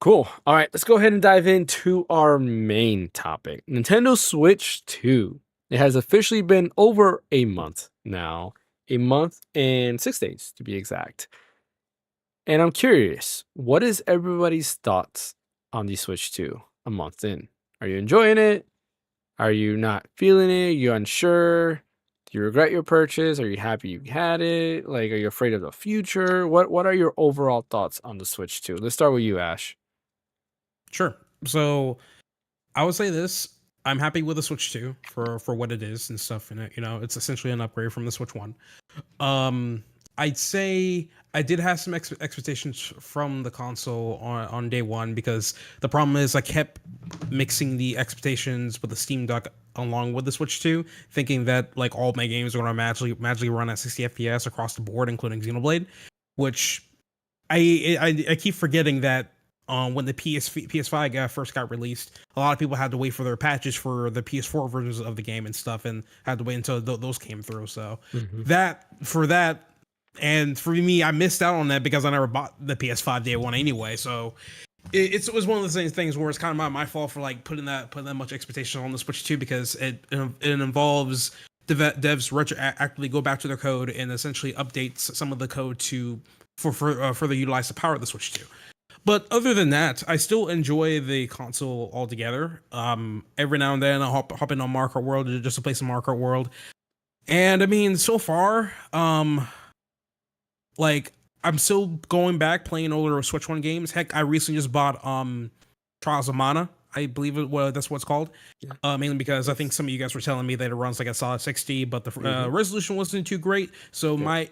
Cool. All right, let's go ahead and dive into our main topic. Nintendo Switch 2. It has officially been over a month now. A month and 6 days to be exact. And I'm curious, what is everybody's thoughts on the Switch 2 a month in? Are you enjoying it? Are you not feeling it? Are you unsure? Do you regret your purchase? Are you happy you had it? Like, are you afraid of the future? What are your overall thoughts on the Switch 2? Let's start with you, Ash. Sure. So I would say this. I'm happy with the Switch 2 for what it is and stuff in it. It's essentially an upgrade from the Switch 1. I'd say I did have some expectations from the console on day one, because the problem is I kept mixing the expectations with the Steam Deck along with the Switch 2, thinking that like all my games are going to magically run at 60 FPS across the board, including Xenoblade, which I keep forgetting that when the PS5 first got released, a lot of people had to wait for their patches for the PS4 versions of the game and stuff, and had to wait until those came through. So that. And for me, I missed out on that because I never bought the PS5 day one anyway. So it was one of the things where it's kind of my fault for like putting that much expectation on the Switch 2, because it involves devs retroactively go back to their code and essentially update some of the code to further utilize the power of the Switch 2. But other than that, I still enjoy the console altogether. Every now and then I'll hop in on Mario Kart World just to play some Mario Kart World. And I mean, so far, like, I'm still going back playing older Switch 1 games. Heck, I recently just bought Trials of Mana. I believe that's what it's called. Yeah. Mainly because I think some of you guys were telling me that it runs like a solid 60, but the resolution wasn't too great. So my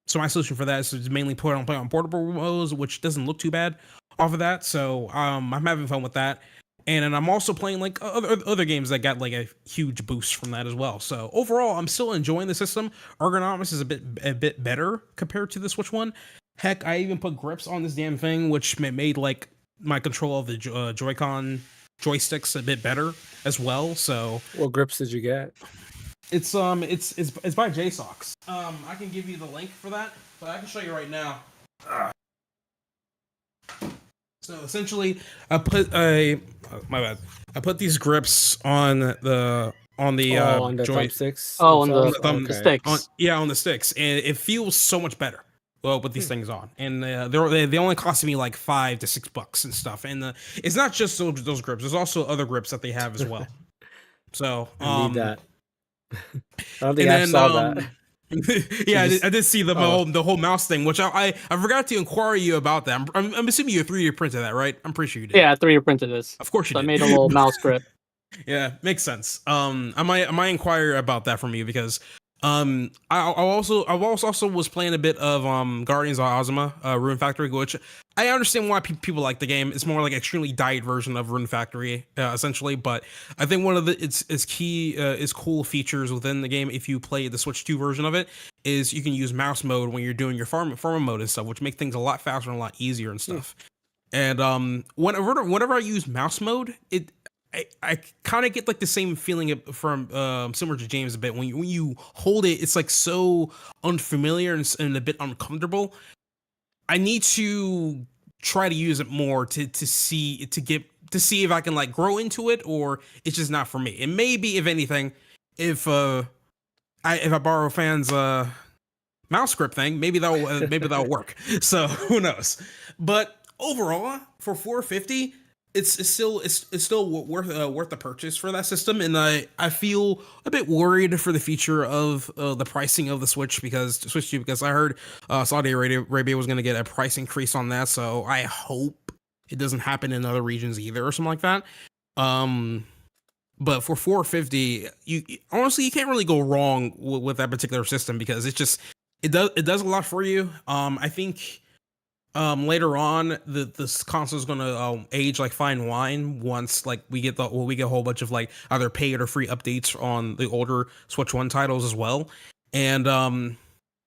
solution for that is to mainly play on portable modes, which doesn't look too bad off of that. So I'm having fun with that. And then I'm also playing like other games that got like a huge boost from that as well. So overall, I'm still enjoying the system. Ergonomics is a bit better compared to the Switch 1. Heck, I even put grips on this damn thing, which made like my control of the Joy-Con joysticks a bit better as well. So what grips did you get? It's by JSOX. I can give you the link for that, but I can show you right now. So essentially, I put these grips on the thumbsticks. On the sticks. On the sticks, and it feels so much better. Well, with these things on, and they only cost me like $5 to $6 and stuff. And it's not just those grips. There's also other grips that they have as well. So I need that. I don't think I saw that. Yeah, I did see the whole mouse thing, which I forgot to inquire you about that. I'm assuming you 3D printed that, right? I'm pretty sure you did. Yeah, 3D printed this. Of course you did. I made a little mouse grip. Yeah, makes sense. I might inquire about that from you, because I also was playing a bit of Guardians of Ozma Rune Factory, which I understand why people like the game. It's more like an extremely diet version of Rune Factory, essentially. But I think one of its cool features within the game, if you play the Switch 2 version of it, is you can use mouse mode when you're doing your farm mode and stuff, which make things a lot faster and a lot easier and stuff. And whenever I use mouse mode, I kind of get like the same feeling from similar to James a bit. When you hold it, it's like so unfamiliar and a bit uncomfortable. I need to try to use it more to see if I can like grow into it, or it's just not for me. And maybe, if anything, if I borrow fans mouse grip thing, maybe that'll work. So who knows? But overall, for $450. It's still worth the purchase for that system, and I feel a bit worried for the future of the pricing of the Switch, because I heard Saudi Arabia was going to get a price increase on that, so I hope it doesn't happen in other regions either or something like that. But for $450, you can't really go wrong with that particular system, because it does a lot for you. I think. Later on, this console is gonna age like fine wine once like we get a whole bunch of like either paid or free updates on the older Switch 1 titles as well. And a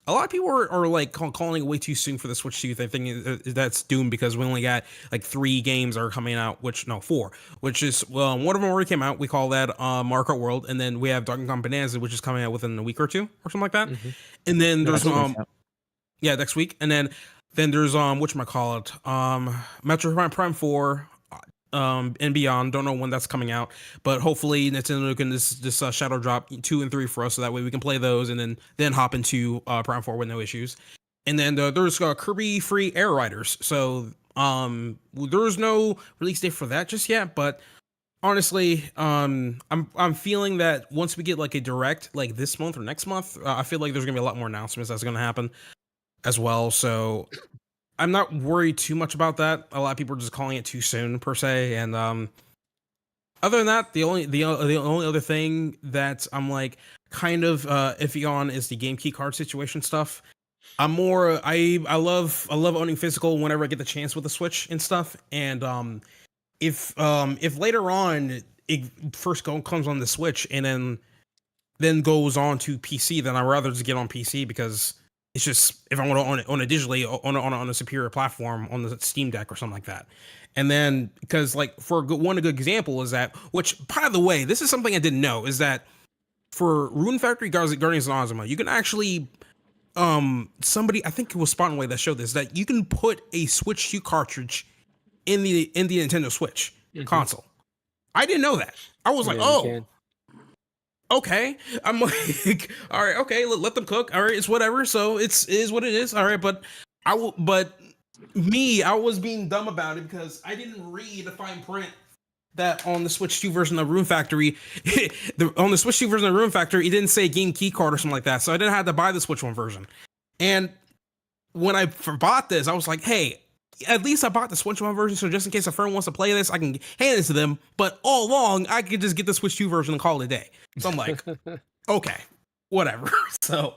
lot of people are like calling it way too soon for the Switch 2. They think that's doomed because we only got like 3 games that are coming out, 4, which is one of them already came out. We call that Mario Kart World, and then we have Donkey Kong Bonanza, which is coming out within a week or two or something like that. And then there's next week, and then there's whatchamacallit, Metroid Prime 4 and beyond. Don't know when that's coming out, but hopefully Nintendo can just shadow drop 2 and 3 for us, so that way we can play those and then hop into Prime 4 with no issues. And then there's Kirby Free Air Riders. So there's no release date for that just yet, but honestly, I'm feeling that once we get like a direct like this month or next month, I feel like there's gonna be a lot more announcements that's gonna happen as well. So I'm not worried too much about that. A lot of people are just calling it too soon per se. And other than that, the only other thing that I'm like kind of iffy on is the game key card situation stuff. I'm more I love owning physical whenever I get the chance with the Switch and stuff. And if later on it first comes on the Switch and then goes on to PC, then I'd rather just get on PC because it's just if I want to own it digitally on a superior platform on the Steam Deck or something like that. And then because like for a good example is that, which by the way, this is something I didn't know, is that for Rune Factory Guardians of Ozma, you can actually somebody, I think it was Spotlight that showed this, that you can put a Switch 2 cartridge in the Nintendo Switch console. I didn't know that. I was like, oh, okay. I'm like, all right, okay, let them cook. All right, it's whatever. So it is what it is. All right, but I was being dumb about it because I didn't read the fine print that on the Switch 2 version of Rune Factory, on the Switch 2 version of Rune Factory, it didn't say game key card or something like that. So I didn't have to buy the Switch 1 version. And when I bought this, I was like, hey, at least I bought the Switch 1 version, so just in case a friend wants to play this, I can hand it to them. But all along, I could just get the Switch 2 version and call it a day. So I'm like, okay, whatever. So,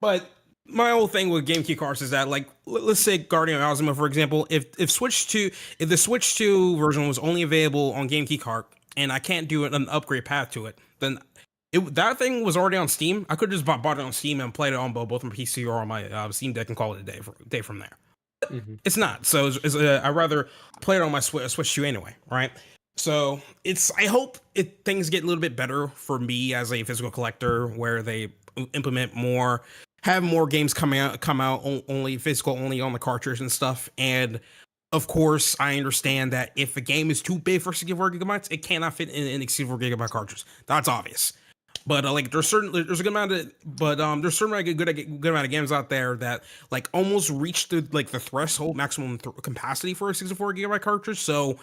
but my whole thing with game key cards is that, like, let's say Guardian of Ozma, for example, if the Switch 2 version was only available on game key card and I can't do an upgrade path to it, then that thing was already on Steam. I could just bought it on Steam and played it on both on PC or on my Steam Deck and call it a day from there. It's not. So I'd rather play it on my Switch 2 anyway, right? So I hope things get a little bit better for me as a physical collector, where they implement have more games come out only physical, only on the cartridge and stuff. And of course, I understand that if a game is too big for 64 gigabytes, it cannot fit in a 64 gigabyte cartridge. That's obvious. But there's a good amount of there's certainly a good amount of games out there that like almost reach the threshold maximum capacity for a 64 gigabyte cartridge. So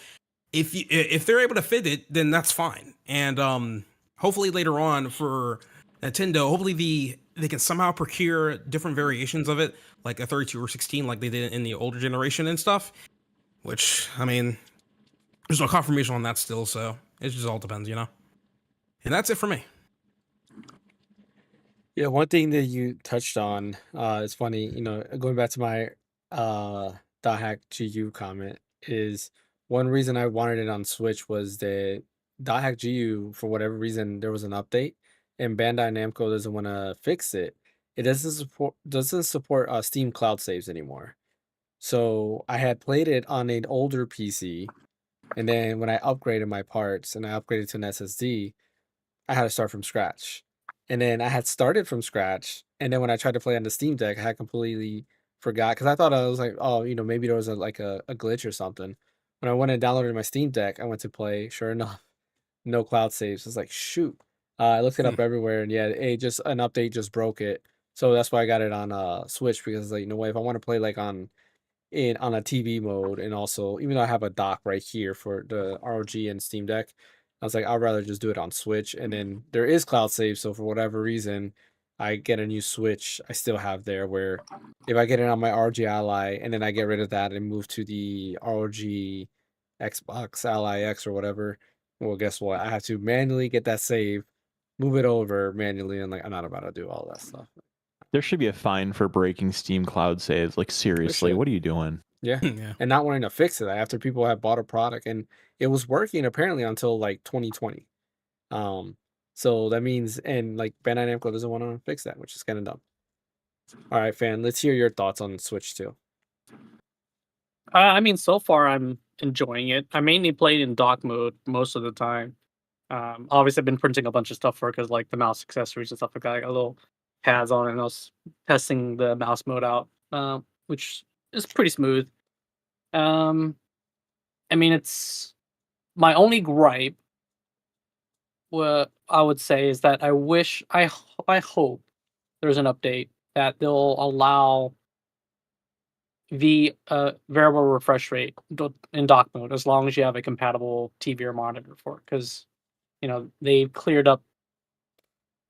if they're able to fit it, then that's fine. And hopefully later on for Nintendo, hopefully they can somehow procure different variations of it, like a 32 or 16, like they did in the older generation and stuff. Which, I mean, there's no confirmation on that still, so it just all depends, you know. And that's it for me. Yeah, one thing that you touched on, it's funny, going back to my .hack GU comment, is one reason I wanted it on Switch was that .hack GU, for whatever reason, there was an update, and Bandai Namco doesn't want to fix it. It doesn't support Steam Cloud saves anymore. So I had played it on an older PC, and then when I upgraded my parts and I upgraded to an SSD, I had to start from scratch. And then I had started from scratch, and then when I tried to play on the Steam Deck, I had completely forgot, because I thought I was like, oh, maybe there was a glitch or something. When I went and downloaded my Steam Deck, I went to play. Sure enough, no cloud saves. I was like, shoot. I looked it up everywhere, and yeah, an update just broke it. So that's why I got it on Switch, because like, if I want to play like on a TV mode, and also even though I have a dock right here for the ROG and Steam Deck, I was like, I'd rather just do it on Switch. And then there is cloud save, so for whatever reason, I get a new Switch, I still have there, where if I get it on my ROG Ally and then I get rid of that and move to the ROG Xbox Ally X or whatever, well, guess what? I have to manually get that save, move it over manually, and like I'm not about to do all that stuff. There should be a fine for breaking Steam Cloud saves. Like, seriously, what are you doing? Yeah. And not wanting to fix it after people have bought a product, and it was working apparently until like 2020. So that means, and like Bandai Namco doesn't want to fix that, which is kind of dumb. All right, Fan, let's hear your thoughts on Switch 2. I mean, so far I'm enjoying it. I mainly played in dock mode most of the time. Obviously, I've been printing a bunch of stuff for it, because like the mouse accessories and stuff like that. I got little pads on it, and I was testing the mouse mode out, which is pretty smooth. I mean, it's my only gripe. What I would say is that I hope there's an update that they'll allow the variable refresh rate in dock mode, as long as you have a compatible TV or monitor for it, because they've cleared up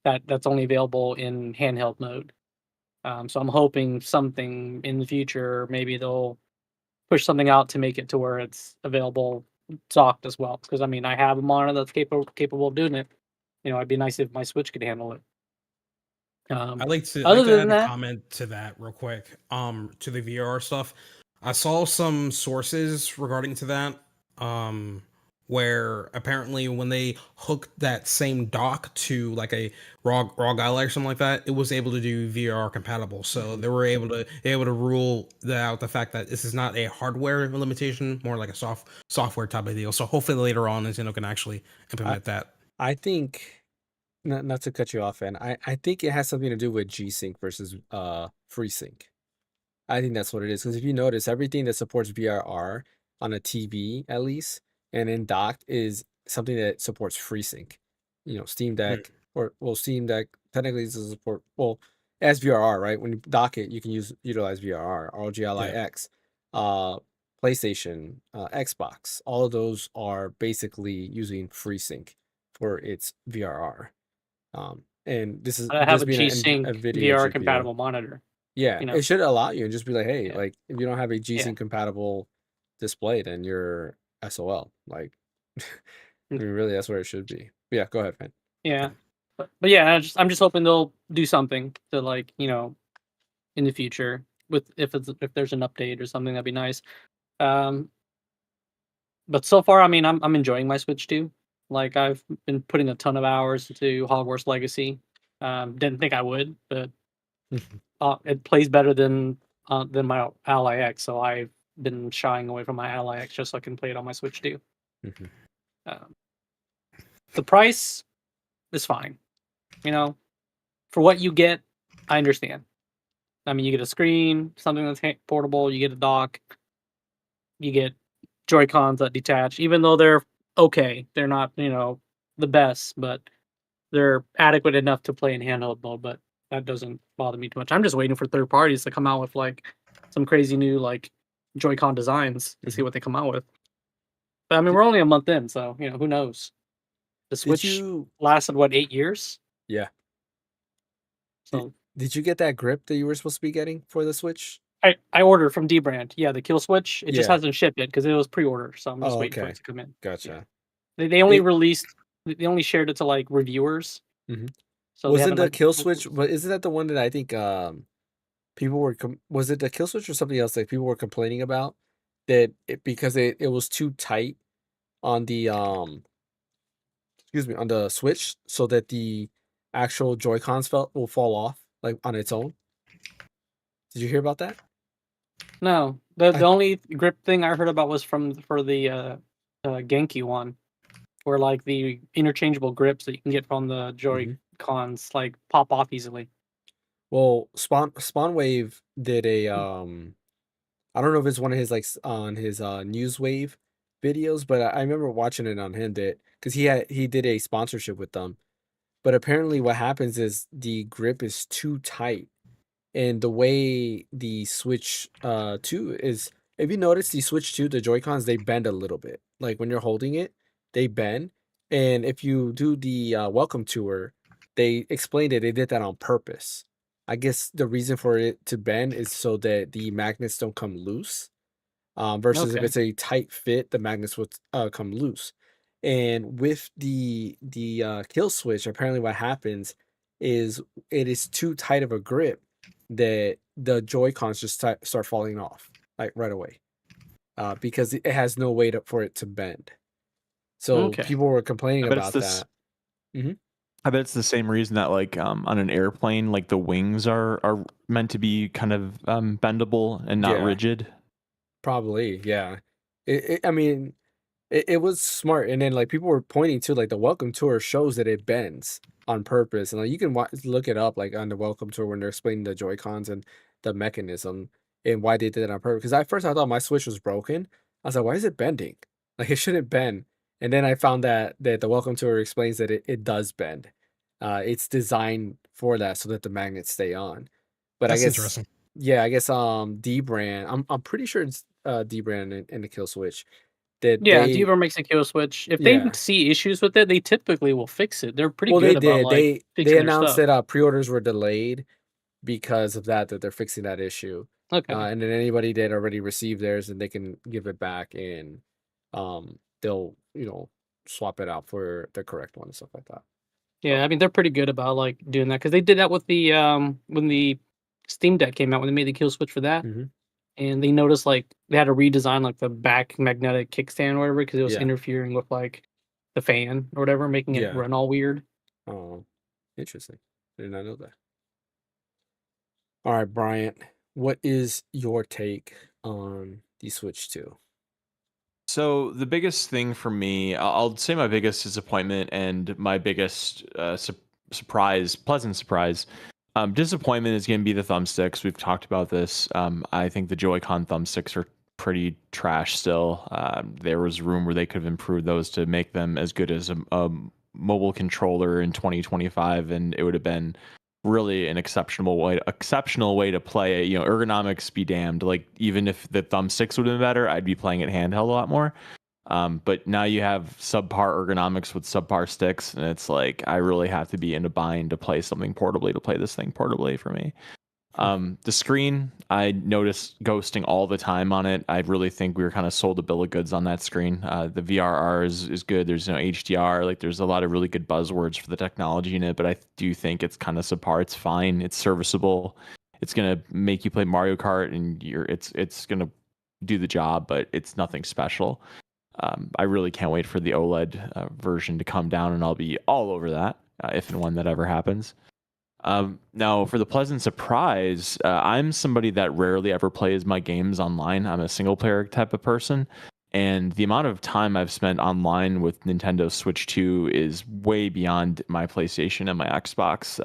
that's only available in handheld mode. So I'm hoping something in the future, maybe they'll push something out to make it to where it's available docked as well. Because I mean, I have a monitor that's capable of doing it. it'd be nice if my Switch could handle it. I'd like to Other than add a that, comment to that real quick. To the VR stuff, I saw some sources regarding to that. Where apparently when they hooked that same dock to like a raw guy or something like that, it was able to do VR compatible. So they were able to rule out the fact that this is not a hardware limitation, more like a software type of deal. So hopefully later on Nintendo can actually implement that. I think, not to cut you off, and I think it has something to do with G-Sync versus FreeSync. I think that's what it is. Because if you notice, everything that supports VRR on a TV, at least, and in docked is something that supports FreeSync. Steam Deck, Steam Deck technically doesn't support, as VRR, right? When you dock it, you can utilize VRR, ROG-Ally-X, PlayStation, Xbox. All of those are basically using FreeSync for its VRR. And this is I have just a being G-Sync NVIDIA VR GPU. compatible monitor. Yeah, it should allow you and just be like, hey, Yeah. like if you don't have a Yeah. G-Sync compatible display, then you're SOL. Like, I mean, really, that's where it should be. But yeah, go ahead, man. Yeah, but yeah, I'm just hoping they'll do something to like in the future with if there's an update or something, that'd be nice. But so far, I mean, I'm enjoying my Switch 2. Like I've been putting a ton of hours into Hogwarts Legacy. Didn't think I would, but it plays better than my Ally X. So I've been shying away from my Ally X just so I can play it on my Switch 2. The price is fine. For what you get, I understand. I mean, you get a screen, something that's portable, you get a dock, you get Joy-Cons that detach, even though they're okay. They're not, the best, but they're adequate enough to play in handheld mode, but that doesn't bother me too much. I'm just waiting for third parties to come out with like some crazy new like Joy-Con designs to see what they come out with. But I mean, we're only a month in, so who knows? The Switch lasted 8 years? Yeah. So did you get that grip that you were supposed to be getting for the Switch? I ordered from D Brand. Yeah, the Kill Switch. It just Yeah. hasn't shipped yet because it was pre-order, so I'm just waiting for okay. it to come in. Gotcha. They only released. They only shared it to like reviewers. So wasn't the Kill Switch? But isn't that the one that I think people were? Was it the Kill Switch or something else that people were complaining about? That because it was too tight on the on the Switch, so that the actual Joy-Cons will fall off like on its own. Did you hear about that? No, the only grip thing I heard about was for the Genki one, where like the interchangeable grips that you can get from the Joy-Cons like pop off easily. Well, Spawnwave did a I don't know if it's one of his like on his Newswave videos, but I remember watching it on him because he did a sponsorship with them. But apparently what happens is the grip is too tight. And the way the Switch 2 is, if you notice the Switch 2, the Joy-Cons, they bend a little bit. Like when you're holding it, they bend. And if you do the welcome tour, they explained it. They did that on purpose. I guess the reason for it to bend is so that the magnets don't come loose. Versus if it's a tight fit, the magnets would come loose. And with the Kill Switch, apparently what happens is it is too tight of a grip that the Joy-Cons just start falling off like right away, because it has no way for it to bend. So people were complaining about that. I bet it's the same reason that like on an airplane, like the wings are meant to be kind of bendable and not rigid. Probably, yeah. I mean, it was smart, and then like people were pointing to like the welcome tour shows that it bends on purpose, and like you can look it up like on the welcome tour when they're explaining the Joy-Cons and the mechanism and why they did it on purpose. Because at first I thought my Switch was broken. I was like, why is it bending? Like it shouldn't bend. And then I found that the welcome tour explains that it does bend. It's designed for that so that the magnets stay on. But That's I guess interesting. Yeah, I guess D Brand. I'm pretty sure it's D Brand in the Kill Switch. That D-Bro makes a Kill Switch. If they see issues with it, they typically will fix it. They're pretty good about like fixing they announced their stuff. that pre-orders were delayed because of that they're fixing that issue. Okay. And then anybody that already received theirs, and they can give it back, and they'll swap it out for the correct one and stuff like that. Yeah, I mean they're pretty good about like doing that because they did that with the when the Steam Deck came out when they made the kill switch for that, Mm-hmm. and they noticed like they had to redesign like the back magnetic kickstand or whatever because it was Yeah. interfering with like the fan or whatever, making it Yeah. run all weird. Oh, interesting. I did not know that. All right, Bryant, what is your take on the Switch 2? So the biggest thing for me, I'll say my biggest disappointment and my biggest surprise, pleasant surprise. Disappointment is going to be the thumbsticks. We've talked about this. I think the Joy-Con thumbsticks are pretty trash still. There was room where they could have improved those to make them as good as a mobile controller in 2025, and it would have been really an exceptional way to play it. You know, ergonomics be damned. Like, even if the thumbsticks would have been better, I'd be playing it handheld a lot more. But now you have subpar ergonomics with subpar sticks, and it's like I really have to be in a bind to play something portably, to play this thing portably for me. The screen, I noticed ghosting all the time on it. I really think we were kind of sold a bill of goods on that screen. The VRR is good. There's HDR. Like, there's a lot of really good buzzwords for the technology in it, but I do think it's kind of subpar. It's fine. It's serviceable. It's gonna make you play Mario Kart, and it's gonna do the job, but it's nothing special. I really can't wait for the OLED version to come down, and I'll be all over that if and when that ever happens. Now, for the pleasant surprise, I'm somebody that rarely ever plays my games online. I'm a single player type of person, and the amount of time I've spent online with Nintendo Switch 2 is way beyond my PlayStation and my Xbox.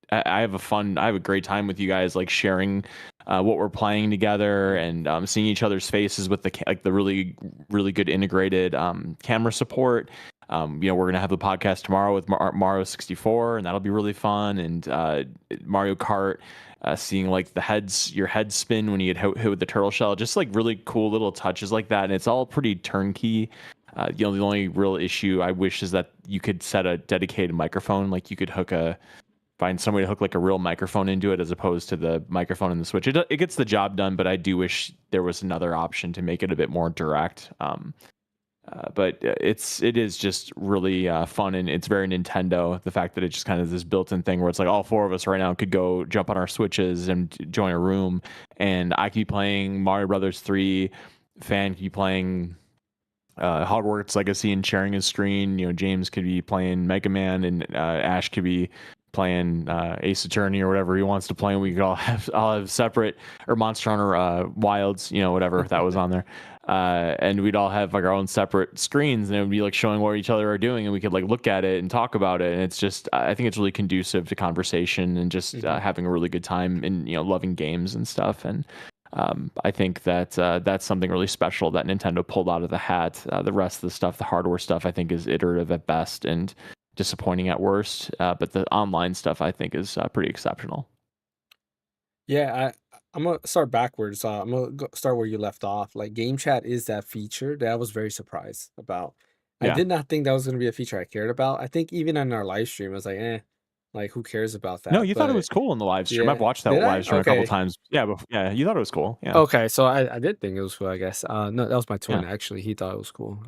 I have a great time with you guys, like sharing what we're playing together and seeing each other's faces with the really really good integrated camera support. We're gonna have the podcast tomorrow with Mario 64, and that'll be really fun. And Mario Kart, seeing like your head spin when you get hit with the turtle shell, just like really cool little touches like that. And it's all pretty turnkey. The only real issue I wish is that you could set a dedicated microphone, like you could find somebody to hook like a real microphone into it as opposed to the microphone in the Switch. It gets the job done, but I do wish there was another option to make it a bit more direct. But it is just really fun, and it's very Nintendo. The fact that it's just kind of this built-in thing where it's like all four of us right now could go jump on our Switches and join a room, and I could be playing Mario Brothers 3, Fan could be playing Hogwarts Legacy and sharing his screen. James could be playing Mega Man, and Ash could be playing Ace Attorney or whatever he wants to play, and we could all have separate, or Monster Hunter Wilds, whatever that was on there. And we'd all have like our own separate screens, and it would be like showing what each other are doing, and we could like look at it and talk about it. And it's just, I think it's really conducive to conversation and just having a really good time and loving games and stuff. And I think that that's something really special that Nintendo pulled out of the hat. The rest of the stuff, the hardware stuff, I think is iterative at best and disappointing at worst. But the online stuff, I think, is pretty exceptional. Yeah, I'm gonna start backwards. I'm gonna start where you left off. Like, game chat is that feature that I was very surprised about. I Yeah. did not think that was gonna be a feature I cared about. I think even on our live stream, I was like, like who cares about that? No, you thought it But was cool in the live stream. yeah, I've watched that did I? live stream a couple Okay. times. Yeah, but yeah, you thought it was cool. Yeah. Okay, so I did think it was cool, I guess. No, that was my twin Yeah. actually. He thought it was cool.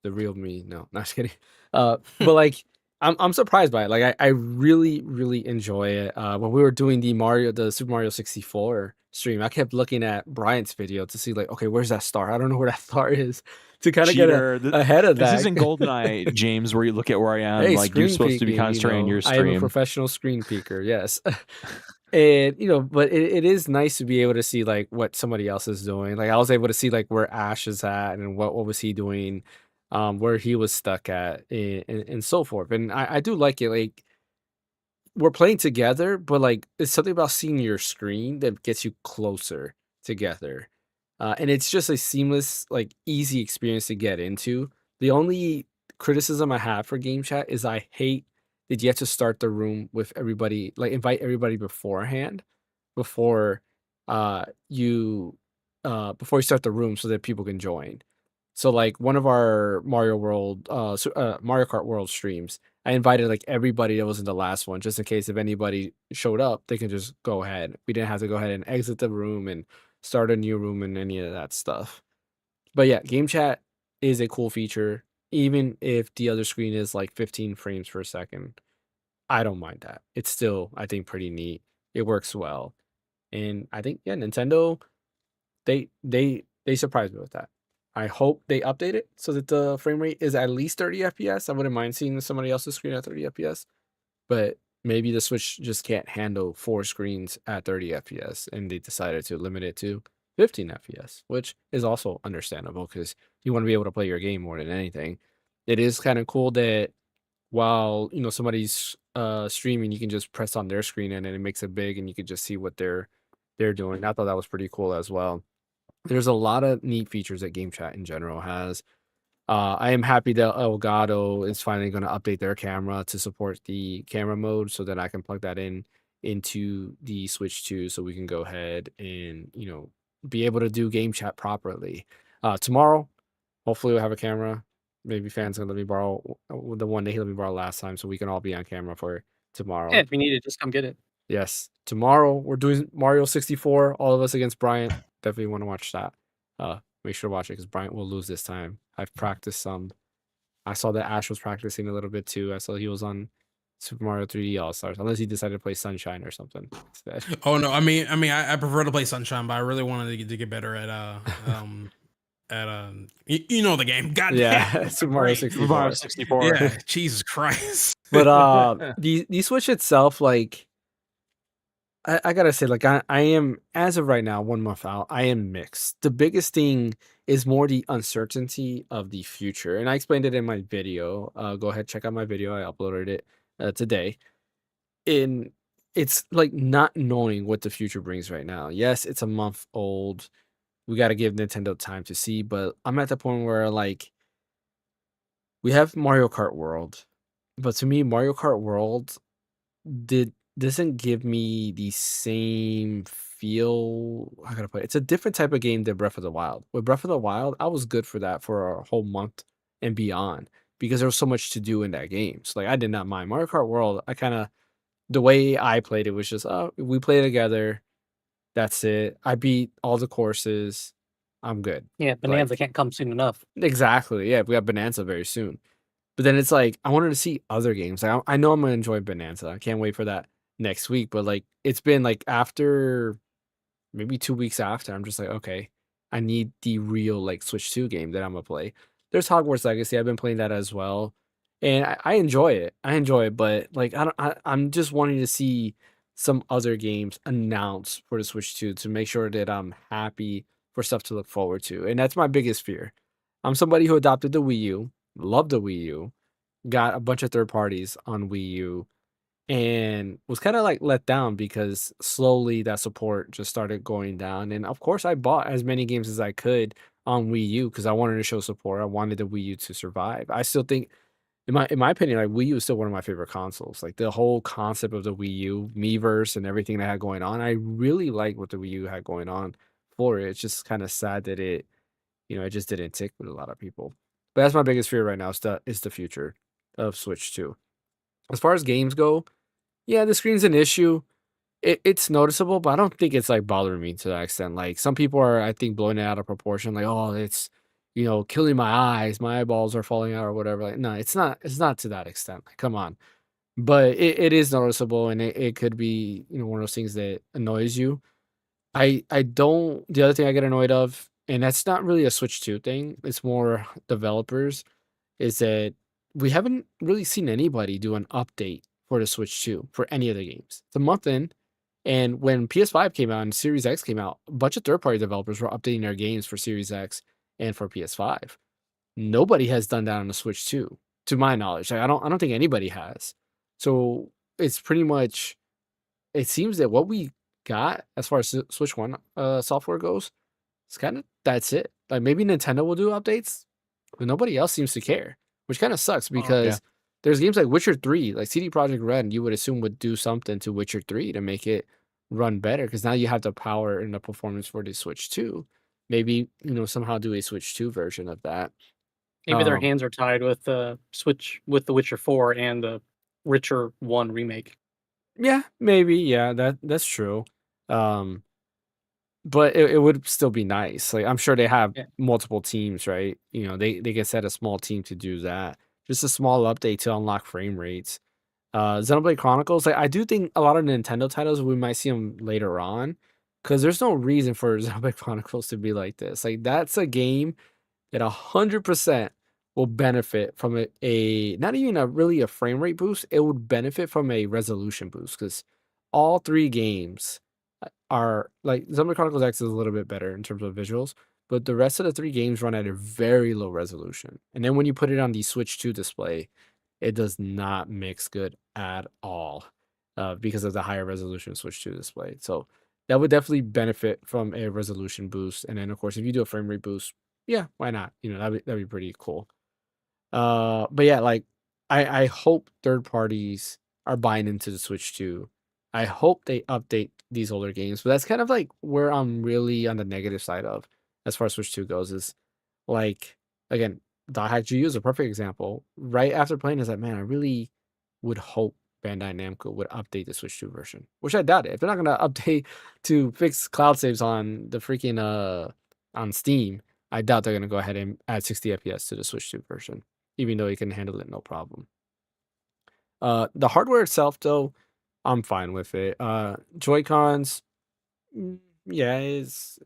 The real me, no, not just kidding. But like, I'm surprised by it. Like, I really really enjoy it. When we were doing the Super Mario 64 stream, I kept looking at Bryant's video to see like, okay, where's that star? I don't know where that star is, to kind of get ahead of that. This isn't GoldenEye, James, where you look at where I am. Hey, Like, you're screen supposed to be peeking, concentrating on your I am a stream. professional screen peeker, yes. And but it is nice to be able to see like what somebody else is doing. Like, I was able to see like where Ash is at and what was he doing, where he was stuck at, and so forth. And I do like it. Like, we're playing together, but like it's something about seeing your screen that gets you closer together. And it's just a seamless, like easy experience to get into. The only criticism I have for game chat is I hate that you have to start the room with everybody, like invite everybody beforehand before you before you start the room so that people can join. So like one of our Mario Kart World streams, I invited like everybody that was in the last one, just in case if anybody showed up, they can just go ahead. We didn't have to go ahead and exit the room and start a new room and any of that stuff. But yeah, game chat is a cool feature. even if the other screen is like 15 frames per second, I don't mind that. It's still, I think, pretty neat. It works well. And I think, yeah, Nintendo, they surprised me with that. I hope they update it so that the frame rate is at least 30 FPS. I wouldn't mind seeing somebody else's screen at 30 FPS, but maybe the Switch just can't handle 4 screens at 30 FPS, and they decided to limit it to 15 FPS, which is also understandable because you want to be able to play your game more than anything. It is kind of cool that while somebody's streaming, you can just press on their screen and then it makes it big, and you can just see what they're doing. I thought that was pretty cool as well. There's a lot of neat features that Game Chat in general has. I am happy that Elgato is finally going to update their camera to support the camera mode so that I can plug that in into the Switch 2 so we can go ahead and, be able to do Game Chat properly. Tomorrow, hopefully we'll have a camera. Maybe fans can let me borrow the one that he let me borrow last time so we can all be on camera for tomorrow. Yeah, if you need it, just come get it. Yes. Tomorrow we're doing Mario 64, all of us against Bryant. Definitely want to watch that. Make sure to watch it because Bryant will lose this time. I've practiced some. I saw that Ash was practicing a little bit too. I saw he was on Super Mario 3D All Stars, unless he decided to play Sunshine or something instead. Oh no, I prefer to play Sunshine, but I really wanted to get better at you know the game. God Yeah, damn, Super Mario 64. Super Mario 64. Yeah, Jesus Christ. But the Switch itself, like I gotta say, like I am, as of right now, 1 month out, I am mixed. The biggest thing is more the uncertainty of the future, and I explained it in my video. Go ahead, check out my video. I uploaded it today. In It's like not knowing what the future brings right now. Yes, it's a month old. We got to give Nintendo time to see, but I'm at the point where like we have Mario Kart World, but to me, Mario Kart World doesn't give me the same feel. I gotta put it. It's a different type of game than Breath of the Wild. With Breath of the Wild, I was good for that for a whole month and beyond because there was so much to do in that game. So like I did not mind Mario Kart World. I kind of the way I played it was just we play together. That's it. I beat all the courses. I'm good. Yeah, Bonanza Like can't come soon enough. exactly. Yeah, we got Bonanza very soon. But then it's like I wanted to see other games. Like, I know I'm gonna enjoy Bonanza. I can't wait for that next week. But like it's been like after maybe 2 weeks after, I'm just like, okay, I need the real like Switch 2 game that I'm gonna play. There's Hogwarts Legacy. I've been playing that as well, and I enjoy it. I enjoy it, but like I don't. I'm just wanting to see some other games announced for the Switch 2 to make sure that I'm happy for stuff to look forward to, and that's my biggest fear. I'm somebody who adopted the Wii U, loved the Wii U, got a bunch of third parties on Wii U, and was kind of like let down because slowly that support just started going down. And of course, I bought as many games as I could on Wii U because I wanted to show support. I wanted the Wii U to survive. I still think, in my opinion, like Wii U is still one of my favorite consoles. Like the whole concept of the Wii U, Miiverse, and everything that had going on, I really like what the Wii U had going on for it. It's just kind of sad that it just didn't tick with a lot of people. But that's my biggest fear right now is the future of Switch 2. As far as games go, yeah, the screen's an issue. It's noticeable, but I don't think it's like bothering me to that extent. Like some people are, I think, blowing it out of proportion. Like, oh, it's killing my eyes. My eyeballs are falling out or whatever. Like, no, it's not. It's not to that extent. Like, come on. But it is noticeable, and it could be one of those things that annoys you. I don't. The other thing I get annoyed of, and that's not really a Switch 2 thing. It's more developers. Is that we haven't really seen anybody do an update for the Switch 2 for any of the games. It's a month in, and when PS5 came out and Series X came out, a bunch of third-party developers were updating their games for Series X and for PS5. Nobody has done that on the Switch 2, to my knowledge. Like, I don't think anybody has. So it's pretty much. It seems that what we got as far as Switch 1 software goes, it's kind of that's it. Like maybe Nintendo will do updates, but nobody else seems to care, which kind of sucks because there's games like Witcher 3, like CD Projekt Red, you would assume would do something to Witcher 3 to make it run better because now you have the power and the performance for the Switch 2. Maybe, somehow do a Switch 2 version of that. Maybe their hands are tied with the Switch with the Witcher 4 and the Witcher 1 remake. Yeah, maybe. Yeah, that's true. but it would still be nice. Like I'm sure they have Yeah. multiple teams, right? You know, they can set a small team to do that. Just a small update to unlock frame rates. Xenoblade Chronicles, like I do think a lot of Nintendo titles we might see them later on, because there's no reason for Xenoblade Chronicles to be like this. Like that's a game that 100% will benefit from a not even a frame rate boost. It would benefit from a resolution boost because all three games are like Xenoblade Chronicles X is a little bit better in terms of visuals, but the rest of the three games run at a very low resolution. And then when you put it on the Switch 2 display, it does not mix good at all because of the higher resolution Switch 2 display. So that would definitely benefit from a resolution boost. And then of course, if you do a frame rate boost, yeah, why not? You know, that'd be pretty cool. But yeah, like I hope third parties are buying into the Switch 2. I hope they update these older games, but that's kind of like where I'm really on the negative side of as far as Switch 2 goes is like again, Dot GU is a perfect example. Right after playing is like, man, I really would hope Bandai Namco would update the Switch 2 version, which I doubt it. If they're not gonna update to fix cloud saves on the freaking on Steam, I doubt they're gonna go ahead and add 60 FPS to the Switch 2 version, even though you can handle it no problem. The hardware itself, though, I'm fine with it. Joy-Cons, yeah, it's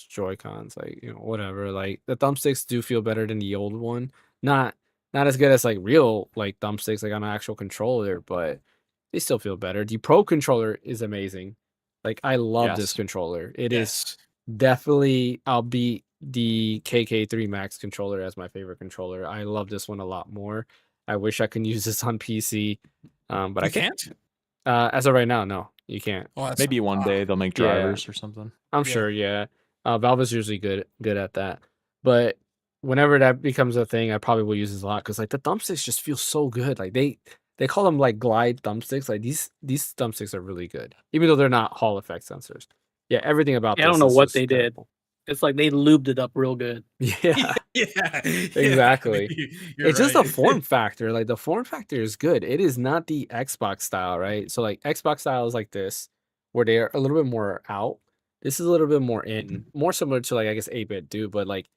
Joy-Cons, like you know, whatever. Like the thumbsticks do feel better than the old one. Not not as good as like real like thumbsticks, like on an actual controller, but they still feel better. The Pro controller is amazing. Like I love this Yes. controller. It is Yes. definitely I'll beat the KK3 Max controller as my favorite controller. I love this one a lot more. I wish I could use this on PC, but I You can't. can't? As of right now, no, you can't. Oh, that's Maybe one day they'll make Yeah. drivers or something. I'm Yeah. sure, yeah. Valve is usually good at that. But whenever that becomes a thing, I probably will use this a lot because like the thumbsticks just feel so good. Like they call them like glide thumbsticks. Like these thumbsticks are really good, even though they're not Hall effect sensors. Yeah, everything about Yeah, I this don't know is what just they did. terrible. It's like they lubed it up real good. Yeah, Yeah. exactly. You're It's just a right. form factor. Like the form factor is good. It is not the Xbox style, right? So like Xbox style is like this, where they're a little bit more out. This is a little bit more in, more similar to like I guess 8-bit do, but like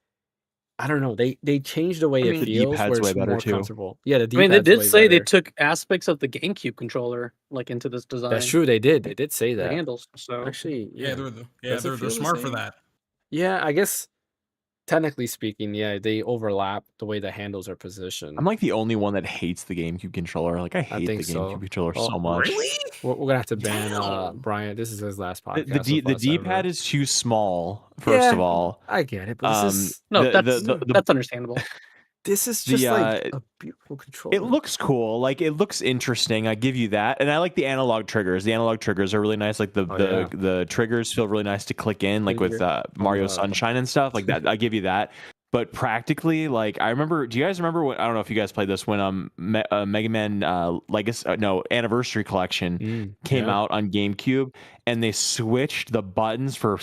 I don't know. They changed the way I it mean, The feels D-pad's where way it's better more too. comfortable. Yeah, the I mean, they D-pad's did way say they better. took aspects of the GameCube controller like into this design. That's true. They did. They did say The that. handles. So Actually, Yeah, yeah. they're Does it they're feel the smart for same? that. Yeah, I guess technically speaking, yeah, they overlap the way the handles are positioned. I'm like the only one that hates the GameCube controller. Like I hate think the so. GameCube controller Well, so much. Really? We're gonna have to ban Damn. Brian. This is his last The podcast. D, with the us D-pad ever. is too small. First of Yeah, all, I get it, but this um, is no, the that's understandable. this is the just like a beautiful controller. it looks cool. Like it looks interesting. I give you that, and I like the analog triggers. The analog triggers are really nice. Like the triggers feel really nice to click in, like with Mario Sunshine and stuff like that. I give you that. But practically, like I remember. Do you guys remember when? I don't know if you guys played this when Mega Man Legacy Anniversary Collection came out on GameCube, and they switched the buttons for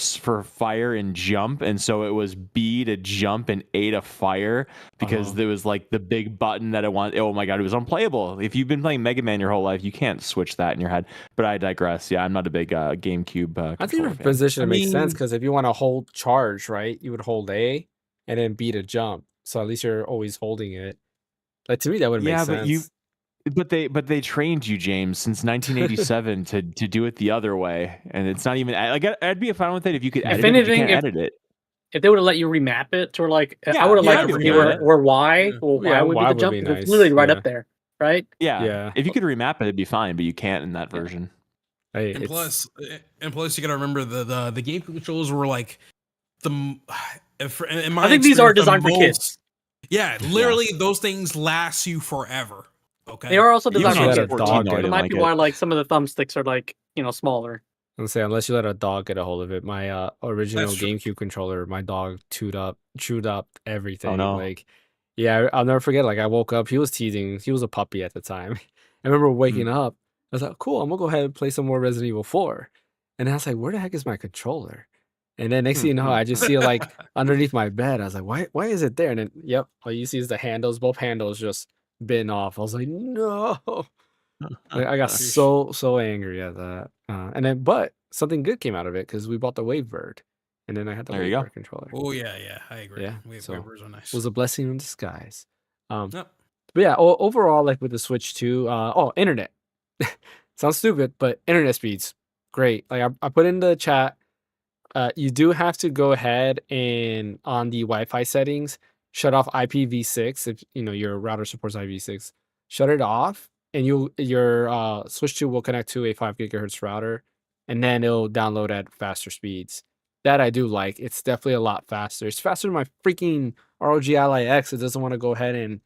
fire and jump, and so it was B to jump and A to fire because there was like the big button that I want. Oh my god, it was unplayable. If you've been playing Mega Man your whole life, you can't switch that in your head. But I digress. Yeah, I'm not a big GameCube. I think your fan. position makes sense because if you want to hold charge, right, you would hold A and then B to jump. So at least you're always holding it. Like to me, that would make sense. But they trained you, James, since 1987 to do it the other way, and it's not even like I'd be fine with it if you could edit it. But you can't edit it. If they would have let you remap it to like, Yeah, I would have yeah, liked I if would you do were it. or Y. Yeah. Well, Yeah, Y would Y be the would jump be because it's nice, literally right yeah. up there, right? Yeah. If you could remap it, it'd be fine, but you can't in that version. Hey, And plus, you got to remember the GameCube controllers were like in my I think these are experience, the designed for kids. most- Yeah, literally, those things last you forever. Okay, They are also Even designed you for let a kids. 14, dog though, get I That didn't might like be it. why like some of the thumbsticks are like smaller. I'm saying unless you let a dog get a hold of it. My original That's true. GameCube controller, my dog chewed up everything. Oh, no. Like, yeah, I'll never forget. Like, I woke up, he was teething. He was a puppy at the time. I remember waking up. I was like, cool, I'm gonna go ahead and play some more Resident Evil 4. And I was like, where the heck is my controller? And then next thing you know, I just see it like underneath my bed. I was like, why is it there? And then, yep, all you see is the handles, both handles just bitten off. I was like, no. Like, I got so angry at that. And then, but something good came out of it because we bought the Wavebird. and then I had the There you go. Wavebird controller. Oh yeah, I agree. Yeah, Waivers are nice. It was a blessing in disguise. Yep. But yeah, overall, like with the Switch 2, internet. Sounds stupid, but internet speeds, great. Like I put in the chat, you do have to go ahead and on the Wi-Fi settings, shut off IPv6 if your router supports IPv6. Shut it off, and your Switch 2 will connect to a 5 gigahertz router, and then it'll download at faster speeds. That I do like. It's definitely a lot faster. It's faster than my freaking ROG Ally X. It doesn't want to go ahead and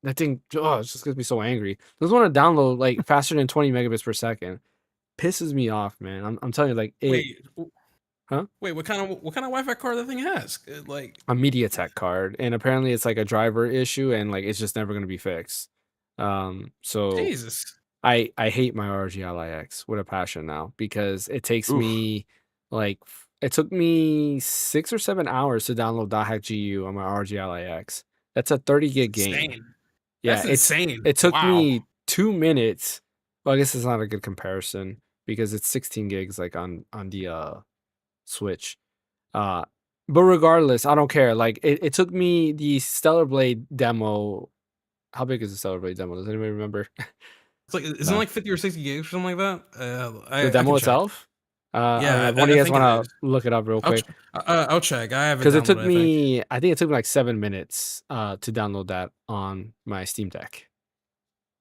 that thing, it just gets me so angry. It doesn't want to download like faster than 20 megabits per second. Pisses me off, man. I'm telling you, like Wait, huh? Wait, what kind of Wi-Fi card that thing has? Like A MediaTek card, and apparently it's like a driver issue, and like it's just never gonna be fixed. So Jesus. I hate my ROG Ally X with a passion now because it takes me it took me 6 or 7 hours to download .hack GU on my ROG Ally X. That's a 30 gig game. Insane. Yeah, That's insane. It took Wow. me 2 minutes. Well, I guess it's not a good comparison because it's 16 gigs like on the Switch. But regardless, I don't care. Like it took me the Stellar Blade demo. How big is the Stellar Blade demo? Does anybody remember? It's like isn't it like 50 or 60 gigs or something like that? The demo itself? Yeah, one of you guys I think it want is. to look it up real quick? I'll check. I have it Because it took downloaded, I think. me, I think it took me like 7 minutes to download that on my Steam Deck.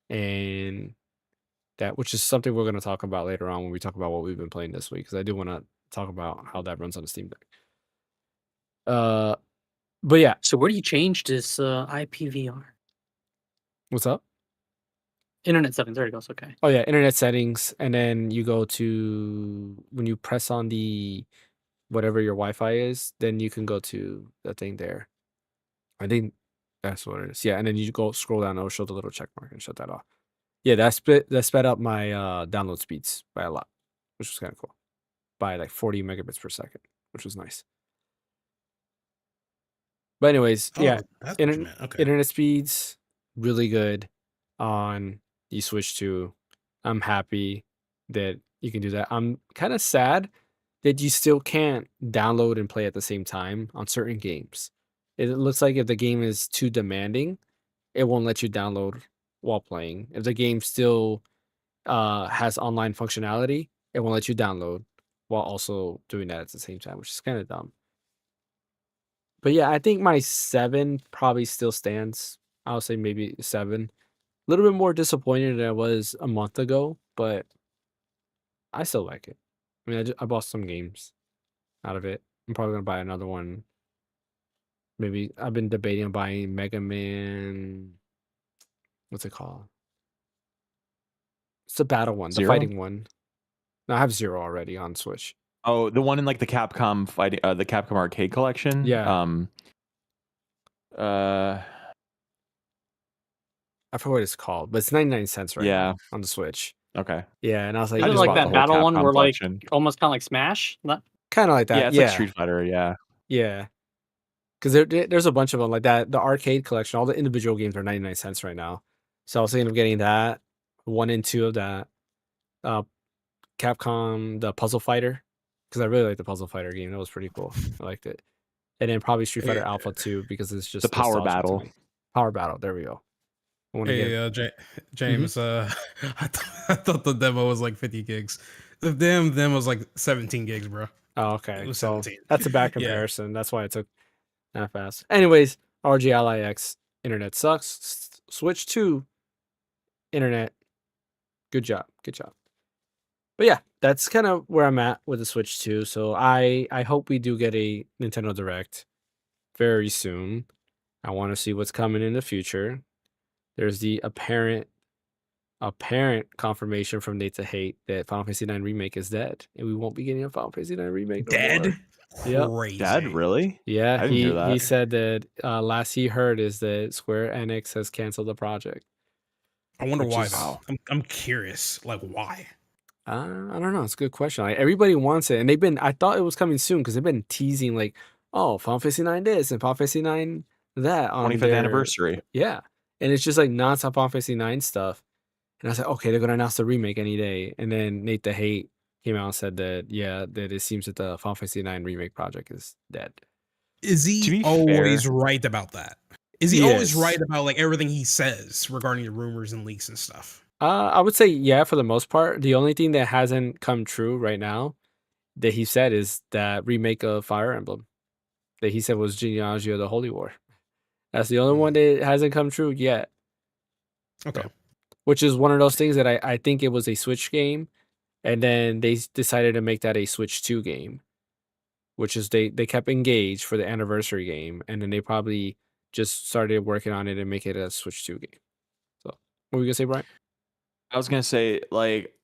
And that, which is something we're going to talk about later on when we talk about what we've been playing this week, because I do want to talk about how that runs on the Steam Deck. But yeah, So where do you change this IPVR? what's up? Internet settings. There it goes. Okay. Oh yeah, internet settings, and then you go to when you press on the whatever your Wi-Fi is, then you can go to the thing there. I think that's what it is. Yeah, and then you go scroll down, it'll show the little check mark and shut that off. Yeah, that sped up my download speeds by a lot, which was kind of cool. By like 40 megabits per second, which was nice. But anyways, yeah, That's what you meant. Okay. internet speeds really good on the Switch 2. I'm happy that you can do that. I'm kind of sad that you still can't download and play at the same time on certain games. It looks like if the game is too demanding, it won't let you download while playing. If the game still has online functionality, it won't let you download while also doing that at the same time, which is kind of dumb. But yeah, I think my 7 probably still stands. I'll say maybe 7. A little bit more disappointed than I was a month ago, but I still like it. I mean, I bought some games out of it. I'm probably gonna buy another one. Maybe I've been debating on buying Mega Man. What's it called? It's the battle one, the Zero? fighting one. No, I have Zero already on Switch. Oh, the one in like the Capcom fighting, the Capcom Arcade Collection. Yeah. I forget what it's called, but it's 99 cents right Yeah. now on the Switch. Okay. Yeah, and I was like, Is I it just like bought the that whole battle one Capcom where like collection. almost kind of like Smash? kind of like that. Yeah, it's like Street Fighter. Yeah. Yeah. Because there's a bunch of them like that. The arcade collection, all the individual games are 99 cents right now. So I was thinking of getting that, 1 and 2 of that. Capcom, the Puzzle Fighter, because I really like the Puzzle Fighter game. That was pretty cool. I liked it. And then probably Street Fighter Alpha 2 because it's just The Power nostalgic to Battle. me. Power Battle. There we go. I want to get. Hey, James, I thought the demo was like 50 gigs. The damn demo was like 17 gigs, bro. Oh, It okay. was So 17. that's a bad Yeah. comparison. That's why it took that fast. Anyways, RG Ally X internet sucks. Switch 2 internet. Good job. Good job. But yeah, that's kind of where I'm at with the Switch 2. So I hope we do get a Nintendo Direct very soon. I want to see what's coming in the future. There's the apparent confirmation from Nate to Hate that Final Fantasy IX Remake is dead, and we won't be getting a Final Fantasy IX Remake no more. Dead? Yep. Crazy. Dad, really? Yeah, I didn't hear that. he said that last he heard is that Square Enix has canceled the project. I wonder Which why. is- Though. I'm curious. Like, why? I don't know. It's a good question. Like, everybody wants it, and I thought it was coming soon because they've been teasing like, oh, Final Fantasy IX this and Final Fantasy IX that on 25th their anniversary. Yeah, and it's just like nonstop Final Fantasy IX stuff. And I was like, okay, they're gonna announce the remake any day. And then Nate the Hate, came out and said that that it seems that the Final Fantasy 9 remake project is dead. Is To he be always fair, right about that? Is he he always is. right about like everything he says regarding the rumors and leaks and stuff? I would say yeah for the most part. The only thing that hasn't come true right now that he said is that remake of Fire Emblem that he said was Genealogy of the Holy War. That's the only one that hasn't come true yet. Okay. So, which is one of those things that I think it was a Switch game, and then they decided to make that a Switch 2 game, which is they kept engaged for the anniversary game, and then they probably just started working on it and make it a Switch 2 game. So, what were you gonna say, Brian? I was gonna say, like,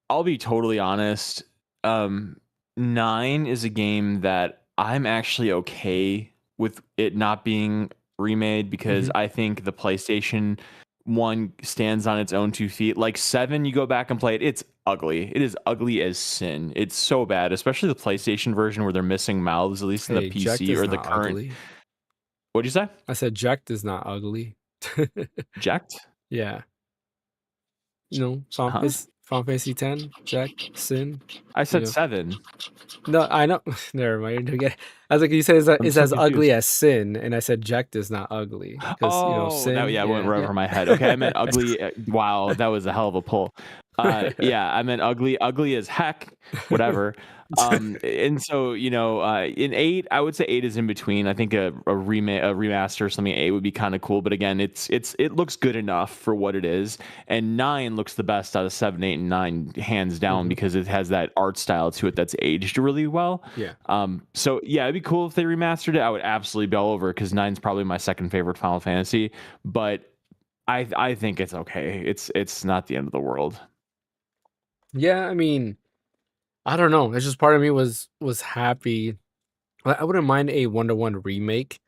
I'll be totally honest. 9 is a game that I'm actually okay with it not being remade because I think the PlayStation 1 stands on its own 2 feet. Like 7, you go back and play it, it's ugly. It is ugly as sin. It's so bad, especially the PlayStation version where they're missing mouths, at least in the Jacked PC is or the not current. ugly. What'd you say? I said Jacked is not ugly. Jacked? Yeah. No, Final Huh? Fantasy, Final Fantasy 10, Jack, Sin. I said know. 7. No, I know. Never mind. You're doing it. I was like, you said it's I'm so as ugly confused. as Sin, and I said Jacked is not ugly because Oh, Sin. that it went right yeah. over my head. Okay, I meant ugly. Wow, that was a hell of a pull. Yeah, I meant ugly as heck. Whatever. And so in 8, I would say 8 is in between. I think a remaster or something 8 would be kind of cool. But again, it looks good enough for what it is. And 9 looks the best out of 7, 8, and 9, hands down, because it has that art style to it that's aged really well. Yeah. So yeah, it'd be cool if they remastered it. I would absolutely be all over, because 9's probably my second favorite Final Fantasy. But I think it's okay. It's not the end of the world. Yeah, I mean, I don't know. It's just part of me was happy. I wouldn't mind a 1-to-1 remake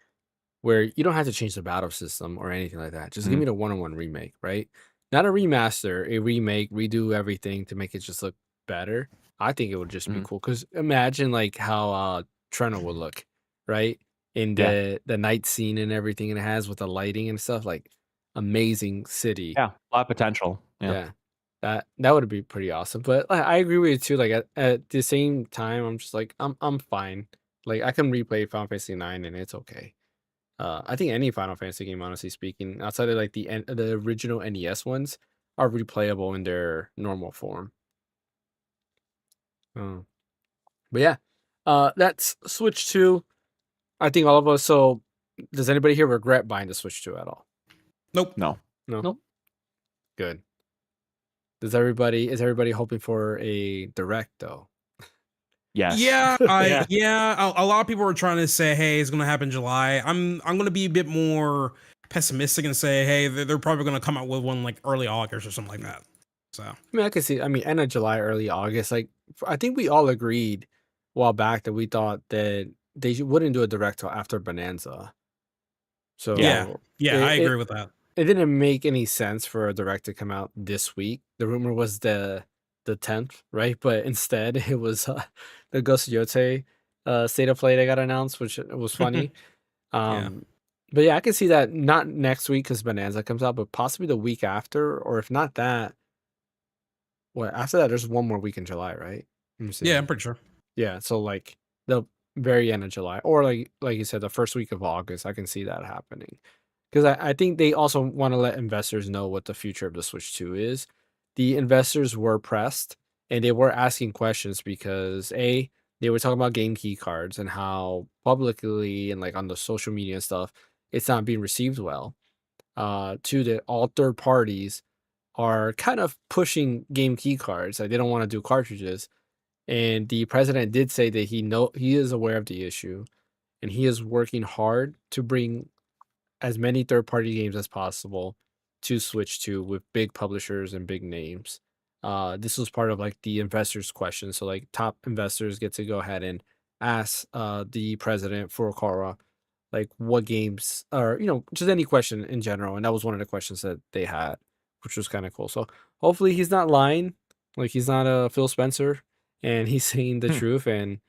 where you don't have to change the battle system or anything like that. Just give me the 1-to-1 remake, right? Not a remaster, a remake, redo everything to make it just look better. I think it would just be cool, because imagine like how Treno would look, right? In the night scene and everything it has with the lighting and stuff, like amazing city. Yeah, a lot of potential. Yeah. That would be pretty awesome. But I agree with you too. Like at the same time, I'm just like I'm fine. Like I can replay Final Fantasy 9 and it's okay. I think any Final Fantasy game, honestly speaking, outside of like the original NES ones, are replayable in their normal form. But yeah, that's Switch 2. I think all of us. So, does anybody here regret buying the Switch 2 at all? Nope. No. Nope. Good. Is everybody hoping for a direct though? Yes. Yeah, a lot of people are trying to say, hey, it's gonna happen in July. I'm gonna be a bit more pessimistic and say, hey, they're probably gonna come out with one like early August or something like that. So I mean, I can see. I mean, end of July, early August. Like, I think we all agreed a while back that we thought that they wouldn't do a direct till after Bonanza. So yeah, I agree with that. It didn't make any sense for a direct to come out this week. The rumor was the 10th, right? But instead, it was the Ghost Yote state of play that got announced, which was funny. But yeah, I can see that not next week because Bonanza comes out, but possibly the week after, or if not that, after that, there's one more week in July, right? Let me see. Yeah, I'm pretty sure. Yeah, so like the very end of July, or like you said, the first week of August, I can see that happening. Because I think they also want to let investors know what the future of the Switch 2 is. The investors were pressed and they were asking questions because they were talking about game key cards and how publicly and like on the social media and stuff, it's not being received well. Two, that all third parties are kind of pushing game key cards. Like they don't want to do cartridges. And the president did say that he is aware of the issue and he is working hard to bring as many third-party games as possible to Switch 2 with big publishers and big names. This was part of like the investors' question. So like top investors get to go ahead and ask the president Furukawa like what games or just any question in general. And that was one of the questions that they had, which was kind of cool. So hopefully he's not lying, like he's not a Phil Spencer, and he's saying the truth, and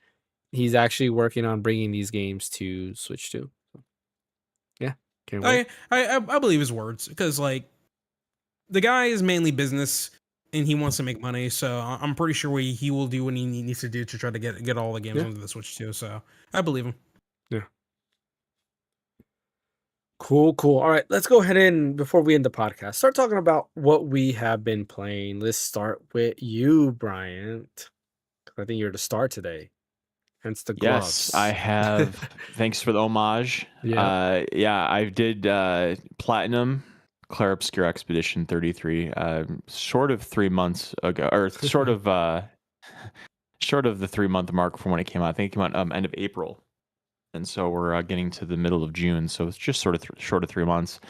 he's actually working on bringing these games to Switch 2. Yeah. I believe his words because like the guy is mainly business. and he wants to make money. So I'm pretty sure he will do what he needs to do to try to get all the games onto the Switch too. So I believe him. Yeah. Cool. All right, let's go ahead and before we end the podcast, start talking about what we have been playing. Let's start with you, Bryant. I think you're the star today. Hence the gloves. Yes, I have. Thanks for the homage. Yeah. I did Platinum Clair Obscure Expedition 33 short of 3 months ago, or short of the 3-month mark from when it came out. I think it came out end of April. And so we're getting to the middle of June, so it's just sort of short of 3 months.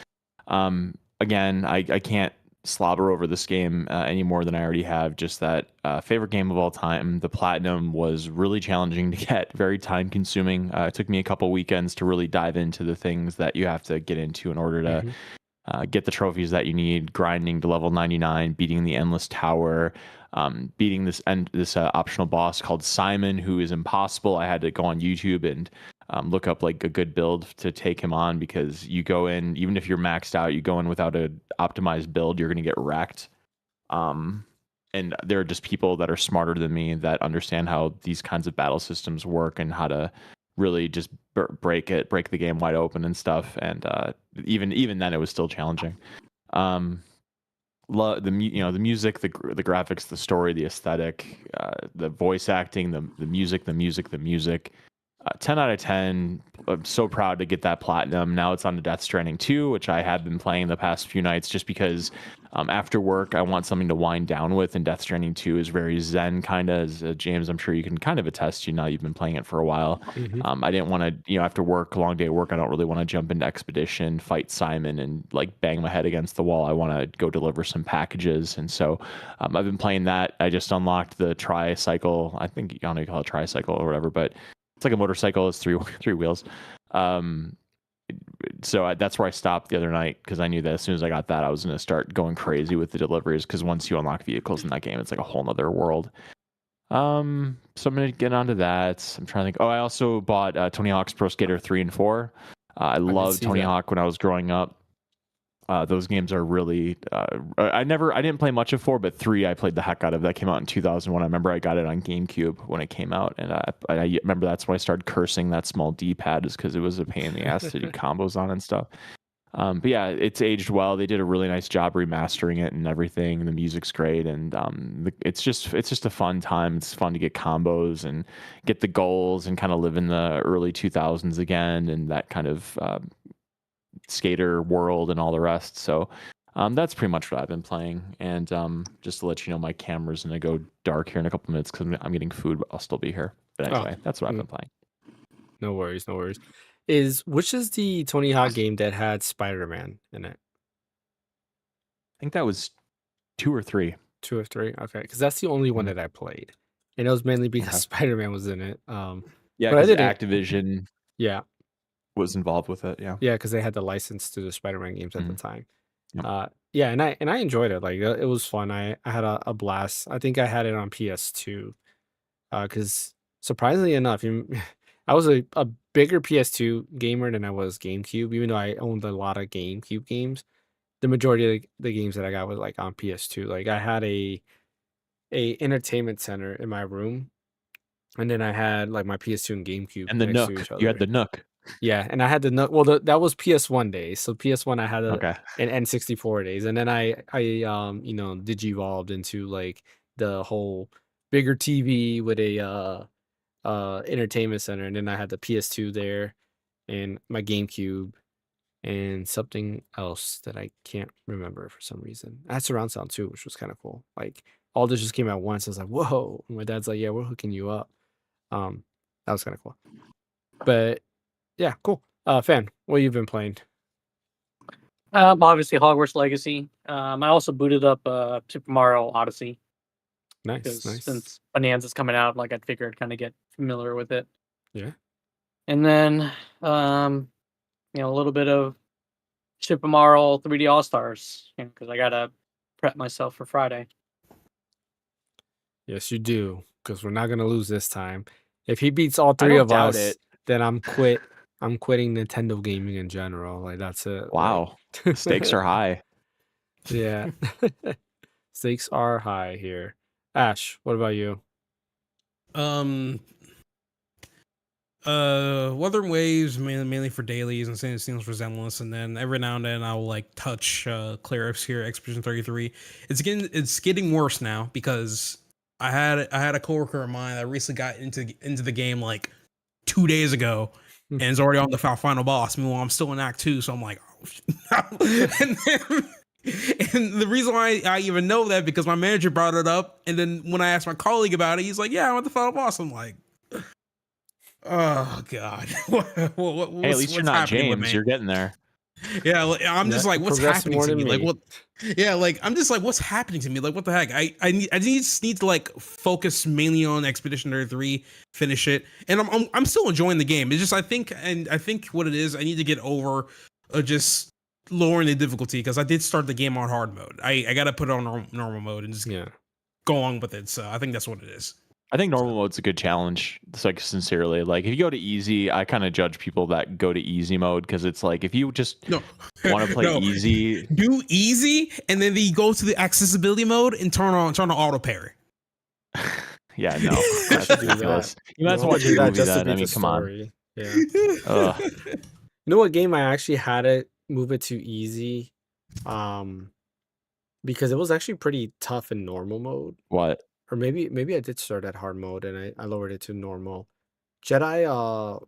Again, I can't slobber over this game any more than I already have. Just that favorite game of all time. The Platinum was really challenging to get, very time consuming. It took me a couple weekends to really dive into the things that you have to get into in order to get the trophies that you need, grinding to level 99, beating the Endless Tower, beating this optional boss called Simon, who is impossible. I had to go on YouTube and look up like a good build to take him on, because you go in, even if you're maxed out, you go in without an optimized build, you're going to get wrecked. And there are just people that are smarter than me that understand how these kinds of battle systems work and how to really just break the game wide open and stuff. And even then, it was still challenging. The music, the graphics, the story, the aesthetic, the voice acting, the music. 10 out of 10. I'm so proud to get that platinum. Now it's on to Death Stranding 2, which I have been playing the past few nights just because after work I want something to wind down with, and Death Stranding 2 is very zen kind of, as James, I'm sure you can kind of attest to now you've been playing it for a while. I didn't want to, after work, a long day of work, I don't really want to jump into Expedition, fight Simon, and like bang my head against the wall. I want to go deliver some packages, and so I've been playing that. I just unlocked the tricycle. I think you don't know, you call it tricycle or whatever, but it's like a motorcycle. It's three wheels. So that's where I stopped the other night, because I knew that as soon as I got that, I was going to start going crazy with the deliveries, because once you unlock vehicles in that game, it's like a whole nother world. So I'm going to get onto that. I'm trying to think. I also bought Tony Hawk's Pro Skater 3 and 4. I loved Tony Hawk when I was growing up. Those games are really I didn't play much of 4, but 3 I played the heck out of. That came out in 2001. I remember I got it on GameCube when it came out, and I remember that's when I started cursing that small D-pad, is because it was a pain in the ass to do combos on and stuff. But yeah, it's aged well. They did a really nice job remastering it and everything. The music's great, and it's just a fun time. It's fun to get combos and get the goals and kind of live in the early 2000s again, and that kind of skater world and all the rest. So that's pretty much what I've been playing. And just to let you know, my camera's gonna go dark here in a couple minutes because I'm getting food, but I'll still be here. But anyway, that's what I've been playing. No worries. Which is the Tony Hawk game that had Spider-Man in it? I think that was 2 or 3. 2 or 3. Okay, because that's the only one that I played, and it was mainly because Spider-Man was in it. Yeah, but because Activision was involved with it. Yeah, because they had the license to the Spider-Man games at the time. Yep. And I enjoyed it. Like it was fun. I had a blast. I think I had it on PS2 because surprisingly enough, I was a bigger PS2 gamer than I was GameCube, even though I owned a lot of GameCube games. The majority of the games that I got was like on PS2. Like I had a entertainment center in my room, and then I had like my PS2 and GameCube and the next Nook. to each other. You had the Nook. Yeah, and I had the Nook. Well, that was PS1 days. So PS1 I had an N64 days, and then I digivolved into like the whole bigger TV with a entertainment center, and then I had the PS2 there, and my GameCube, and something else that I can't remember for some reason. I had surround sound too, which was kind of cool. Like all this just came out once. I was like, whoa! And my dad's like, yeah, we're hooking you up. That was kind of cool. But yeah, cool. Fan, what you've been playing? Obviously Hogwarts Legacy. I also booted up Super Mario Odyssey. Nice. Since Bonanza's coming out, like I figured, kind of get familiar with it. Yeah. And then, a little bit of Super Mario 3D All Stars, because I gotta prep myself for Friday. Yes, you do, because we're not gonna lose this time. If he beats all 3 of us, then I'm quitting Nintendo gaming in general. Like that's it. Wow, stakes are high. Yeah. Stakes are high here. Ash, what about you? Wuthering Waves mainly for dailies and Seamless Resemblance, and then every now and then I'll like touch Clear Obscure Expedition 33. It's getting worse now because I had a coworker of mine that recently got into the game like 2 days ago and is already on the final boss. Meanwhile, I'm still in Act 2, so I'm like, and the reason why I even know that because my manager brought it up, and then when I asked my colleague about it, he's like, "Yeah, I'm at the final boss." I'm like, oh God! Hey, at least you're not James. You're getting there. Yeah, I'm just like, what's happening to me? Like, what? Yeah, like I'm just like, what's happening to me? Like, what the heck? I just need to like focus mainly on Expedition 33, finish it, and I'm still enjoying the game. It's just I think what it is, I need to get over just lowering the difficulty because I did start the game on hard mode. I got to put it on normal mode and just go on with it. So I think that's what it is. I think normal mode's a good challenge. It's like sincerely, like if you go to easy, I kind of judge people that go to easy mode because it's like if you just want to play easy, do easy, and then you go to the accessibility mode and turn on auto parry. Yeah, no, that's ridiculous. You might as well watch the movie then. I mean, come on. Yeah. You know what game I actually had to move it to easy, because it was actually pretty tough in normal mode. What? Or maybe I did start at hard mode and I lowered it to normal. Jedi,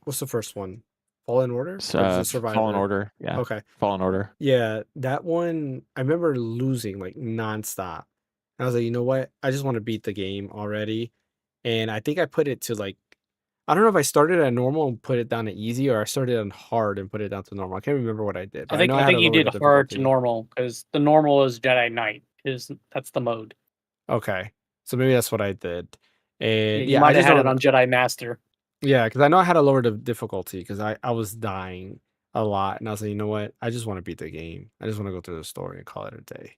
what's the first one? Fallen Order? Fallen Order. Yeah. Okay. Fallen Order. Yeah, that one I remember losing like nonstop. And I was like, you know what? I just want to beat the game already. And I think I put it to like, I don't know if I started at normal and put it down to easy, or I started on hard and put it down to normal. I can't remember what I did. I think you did hard to normal because the normal is Jedi Knight. That's the mode. Okay, so maybe that's what I did. And you might have had it on Jedi Master. Yeah, because I know I had to lower the difficulty because I was dying a lot, and I was like, you know what? I just want to beat the game. I just want to go through the story and call it a day.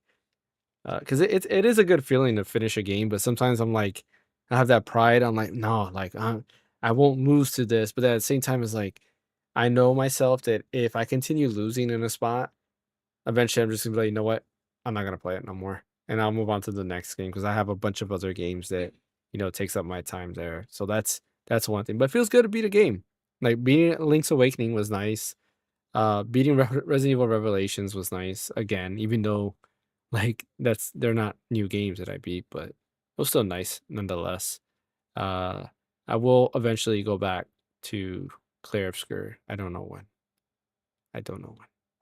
Because it is a good feeling to finish a game, but sometimes I'm like, I have that pride. I'm like, no, like I won't lose to this. But at the same time, it's like I know myself that if I continue losing in a spot, eventually I'm just gonna be like, you know what? I'm not gonna play it no more. And I'll move on to the next game because I have a bunch of other games that, takes up my time there. So that's one thing. But it feels good to beat a game. Like beating Link's Awakening was nice. Beating Resident Evil Revelations was nice. Again, even though like they're not new games that I beat, but it was still nice nonetheless. I will eventually go back to Clair Obscur. I don't know when.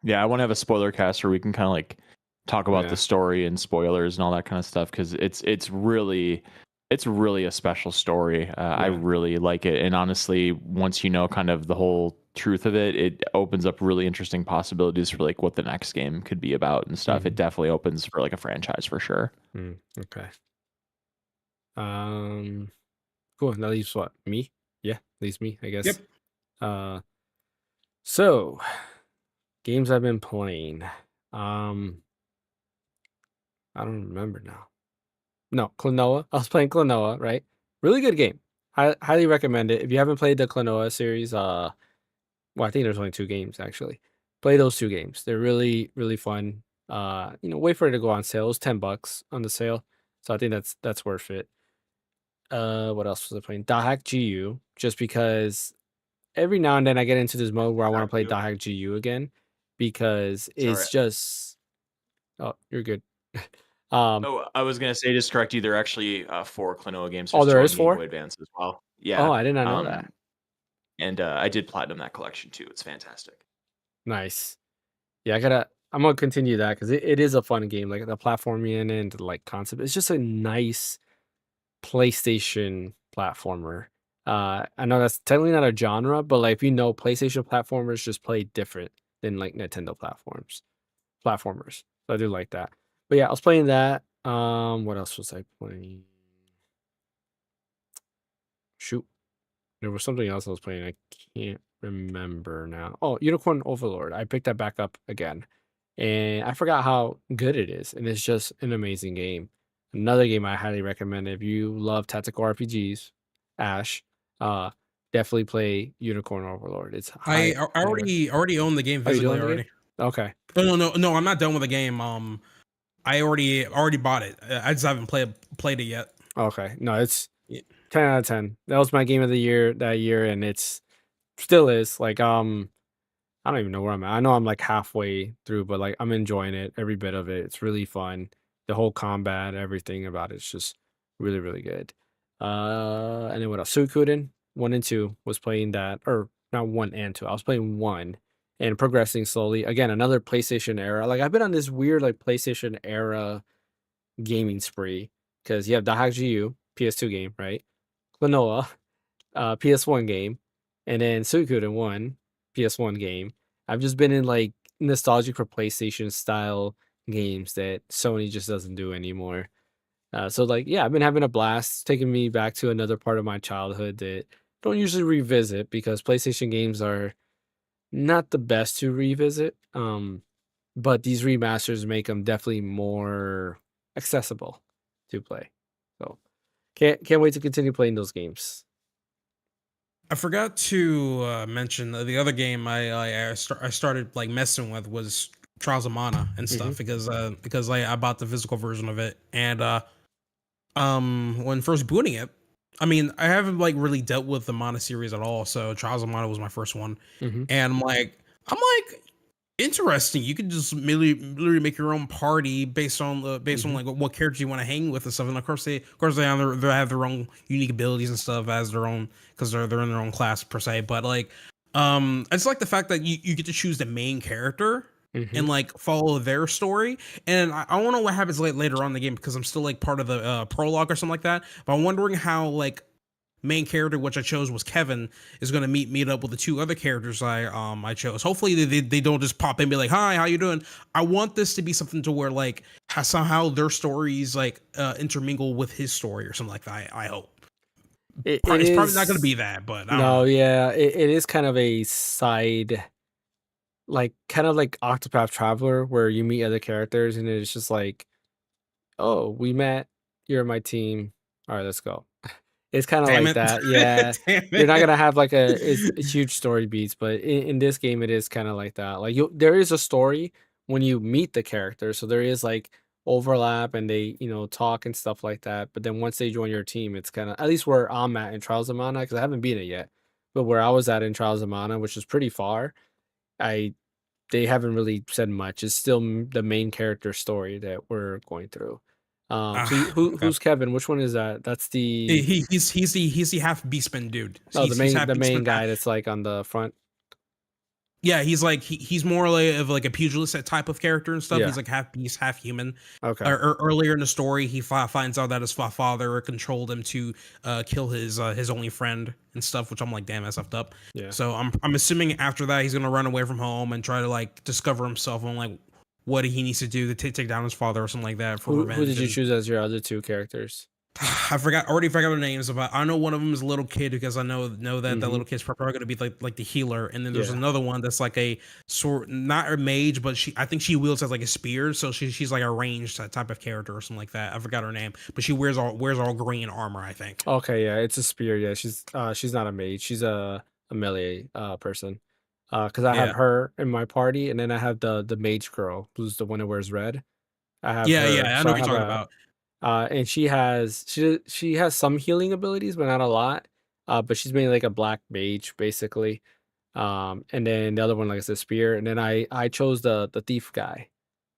Yeah, I want to have a spoiler cast where we can kind of like talk about the story and spoilers and all that kind of stuff because it's really a special story. I really like it, and honestly, once you know kind of the whole truth of it, it opens up really interesting possibilities for like what the next game could be about and stuff. It definitely opens for like a franchise for sure. Okay. Cool. That leaves what? Me? Yeah, leaves me, I guess. Yep. So games I've been playing. I don't remember now. No, Klonoa. I was playing Klonoa, right? Really good game. I highly recommend it. If you haven't played the Klonoa series, I think there's only 2 games actually. Play those 2 games. They're really, really fun. Wait for it to go on sale. It was $10 on the sale. So I think that's worth it. What else was I playing? Dahak GU, just because every now and then I get into this mode where I want to play Dahak GU again because it's just you're good. I was gonna say, just correct you. There are actually 4 Klonoa games. There is 4 Game Boy Advance as well. Yeah. Oh, I did not know that. And I did platinum that collection too. It's fantastic. Nice. Yeah, I'm gonna continue that because it is a fun game. Like the platforming and the like concept. It's just a nice PlayStation platformer. I know that's technically not a genre, but like if you know, PlayStation platformers just play different than like Nintendo platformers. So I do like that. But yeah, I was playing that. What else was I playing? Shoot. There was something else I was playing. I can't remember now. Oh, Unicorn Overlord. I picked that back up again. And I forgot how good it is. And it's just an amazing game. Another game I highly recommend. If you love tactical RPGs, Ash, definitely play Unicorn Overlord. It's I already own the game physically already. Okay. No, I'm not done with the game. I already bought it. I just haven't played it yet. Okay, no, it's Yeah. 10 out of 10. That was my game of the year that year, and it's still is. Like, I don't even know where I'm at. I know I'm like halfway through, but like I'm enjoying it, every bit of it. It's really fun. The whole combat, everything about it's just really, really good. And then what else? Suikoden 1 and 2 was playing that, or not 1 and 2. I was playing 1 and progressing slowly. Again, another PlayStation era. Like I've been on this weird like PlayStation era gaming spree because you have Dahak PS2 game, right? Klonoa, PS1 game, and then Suikoden 1 PS1 game. I've just been in like nostalgic for PlayStation style games that Sony just doesn't do anymore. So like yeah, I've been having a blast, taking me back to another part of my childhood that don't usually revisit because PlayStation games are not the best to revisit. But these remasters make them definitely more accessible to play. So can't wait to continue playing those games. I forgot to mention the other game I started like messing with was Trials of Mana and stuff because I bought the physical version of it, and when first booting it, I mean I haven't like really dealt with the Mana series at all, so Trials of Mana was my first one, and I'm like interesting. You could just literally make your own party based on like what characters you want to hang with and stuff. And of course they have their own unique abilities and stuff as their own because they're in their own class per se. But like, I just like the fact that you get to choose the main character and like follow their story. And I don't know what happens later on in the game because I'm still like part of the prologue or something like that. But I'm wondering how like main character, which I chose was Kevin, is going to meet up with the two other characters I chose. Hopefully they don't just pop in and be like, "Hi, how you doing?" I want this to be something to where like somehow their stories like intermingle with his story or something like that. I hope. It's probably not going to be that, but I don't know. Yeah, it is kind of a side, like kind of like Octopath Traveler, where you meet other characters and it's just like, oh, we met. You're my team. All right, let's go. It's kind of like that. Yeah. You're not gonna have like a huge story beats, but in this game it is kind of like that. Like there is a story when you meet the character, so there is like overlap and they talk and stuff like that. But then once they join your team, it's kind of at least where I'm at in Trials of Mana because I haven't beat it yet. But where I was at in Trials of Mana, which is pretty far, they haven't really said much. It's still the main character story that we're going through. So who's Kevin? Which one is that? That's the he's the half beastman dude. Oh, He's the main guy that's like on the front. Yeah, he's like he's more like of like a pugilist type of character and stuff. Yeah. He's like half beast, half human. Okay. Earlier in the story, he finds out that his father controlled him to kill his only friend and stuff, which I'm like, damn, that's effed up. Yeah. So I'm assuming after that he's gonna run away from home and try to like discover himself on like what he needs to do to take down his father or something like that for revenge. Who did you choose as your other two characters? already forgot their names, but I know one of them is a little kid because I know that that little kid's probably going to be like the healer, and then there's another one that's like a sort not a mage, but I think she wields as like a spear, so she's like a ranged type of character or something like that. I forgot her name, but she wears all green armor, I think. Okay, yeah, it's a spear. Yeah, she's not a mage. She's a melee person. Because I have her in my party, and then I have the mage girl who's the one that wears red. I have her. I know what you're talking about. And she has some healing abilities, but not a lot. But she's mainly like a black mage, basically. And then the other one, like I said, spear. And then I chose the thief guy.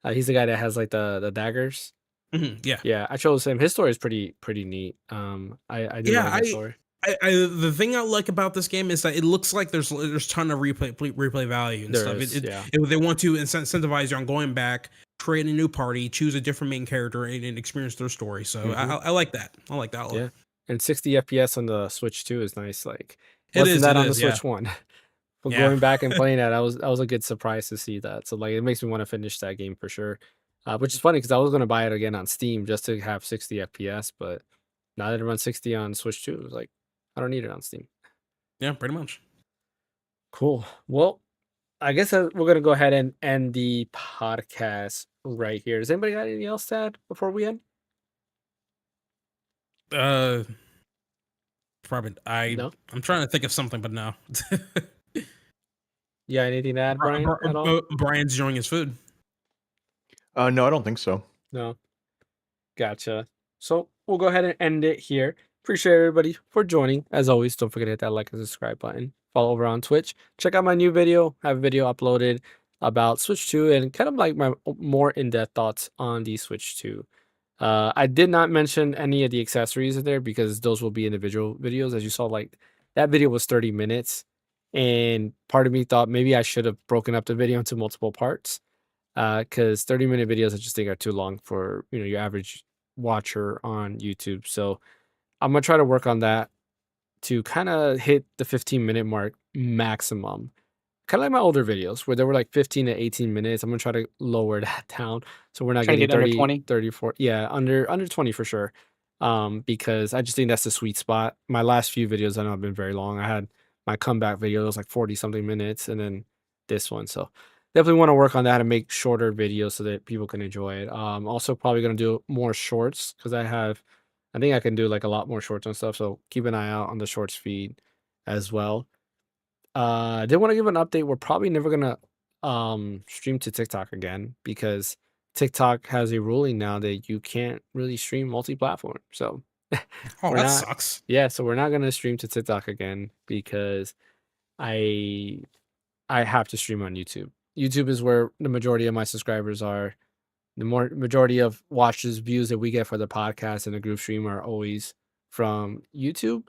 He's the guy that has like the daggers. Yeah. I chose him. His story is pretty neat. I do like his story. The thing I like about this game is that it looks like there's ton of replay value and stuff. They want to incentivize you on going back, create a new party, choose a different main character, and experience their story. So I like that. I like that a lot. Yeah, and 60 FPS on the Switch 2 is nice. Like it is that on the Switch 1. But going back and playing that was a good surprise to see that. So like it makes me want to finish that game for sure. Which is funny because I was going to buy it again on Steam just to have 60 FPS, but now that it runs 60 on Switch 2, it's like I don't need it on Steam. Yeah, pretty much. Cool. Well, I guess we're going to go ahead and end the podcast right here. Does anybody got anything else to add before we end? Probably. No? I'm trying to think of something, but no. Yeah, anything to add, Brian? At all? Brian's enjoying his food. No, I don't think so. No, gotcha. So we'll go ahead and end it here. Appreciate everybody for joining. As always, don't forget to hit that like and subscribe button. Follow over on Twitch. Check out my new video. I have a video uploaded about Switch 2 and kind of like my more in-depth thoughts on the Switch 2. I did not mention any of the accessories in there because those will be individual videos. As you saw, like that video was 30 minutes. And part of me thought maybe I should have broken up the video into multiple parts. Because 30-minute videos I just think are too long for your average watcher on YouTube. So I'm gonna try to work on that to kind of hit the 15-minute mark maximum. Kind of like my older videos where they were like 15 to 18 minutes. I'm gonna try to lower that down so we're not Trying to getting get under 30, 20. 34. Yeah, under 20 for sure. Because I just think that's the sweet spot. My last few videos I know have been very long. I had my comeback video, it was like 40 something minutes, and then this one. So definitely want to work on that and make shorter videos so that people can enjoy it. Also probably gonna do more shorts because I think I can do like a lot more shorts and stuff. So keep an eye out on the shorts feed as well. I did want to give an update. We're probably never gonna stream to TikTok again because TikTok has a ruling now that you can't really stream multi-platform. So Oh, we're that not sucks. yeah, so we're not gonna stream to TikTok again because I have to stream on YouTube. YouTube is where the majority of my subscribers are. The majority of watches, views that we get for the podcast and the group stream are always from YouTube.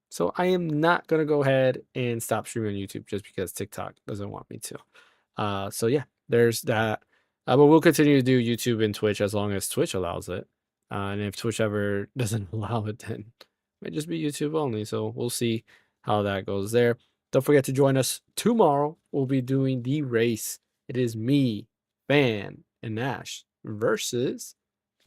So I am not gonna go ahead and stop streaming on YouTube just because TikTok doesn't want me to. So yeah, there's that. But we'll continue to do YouTube and Twitch as long as Twitch allows it. And if Twitch ever doesn't allow it, then it might just be YouTube only. So we'll see how that goes there. Don't forget to join us tomorrow. We'll be doing the race. It is me, Fan, and Nash versus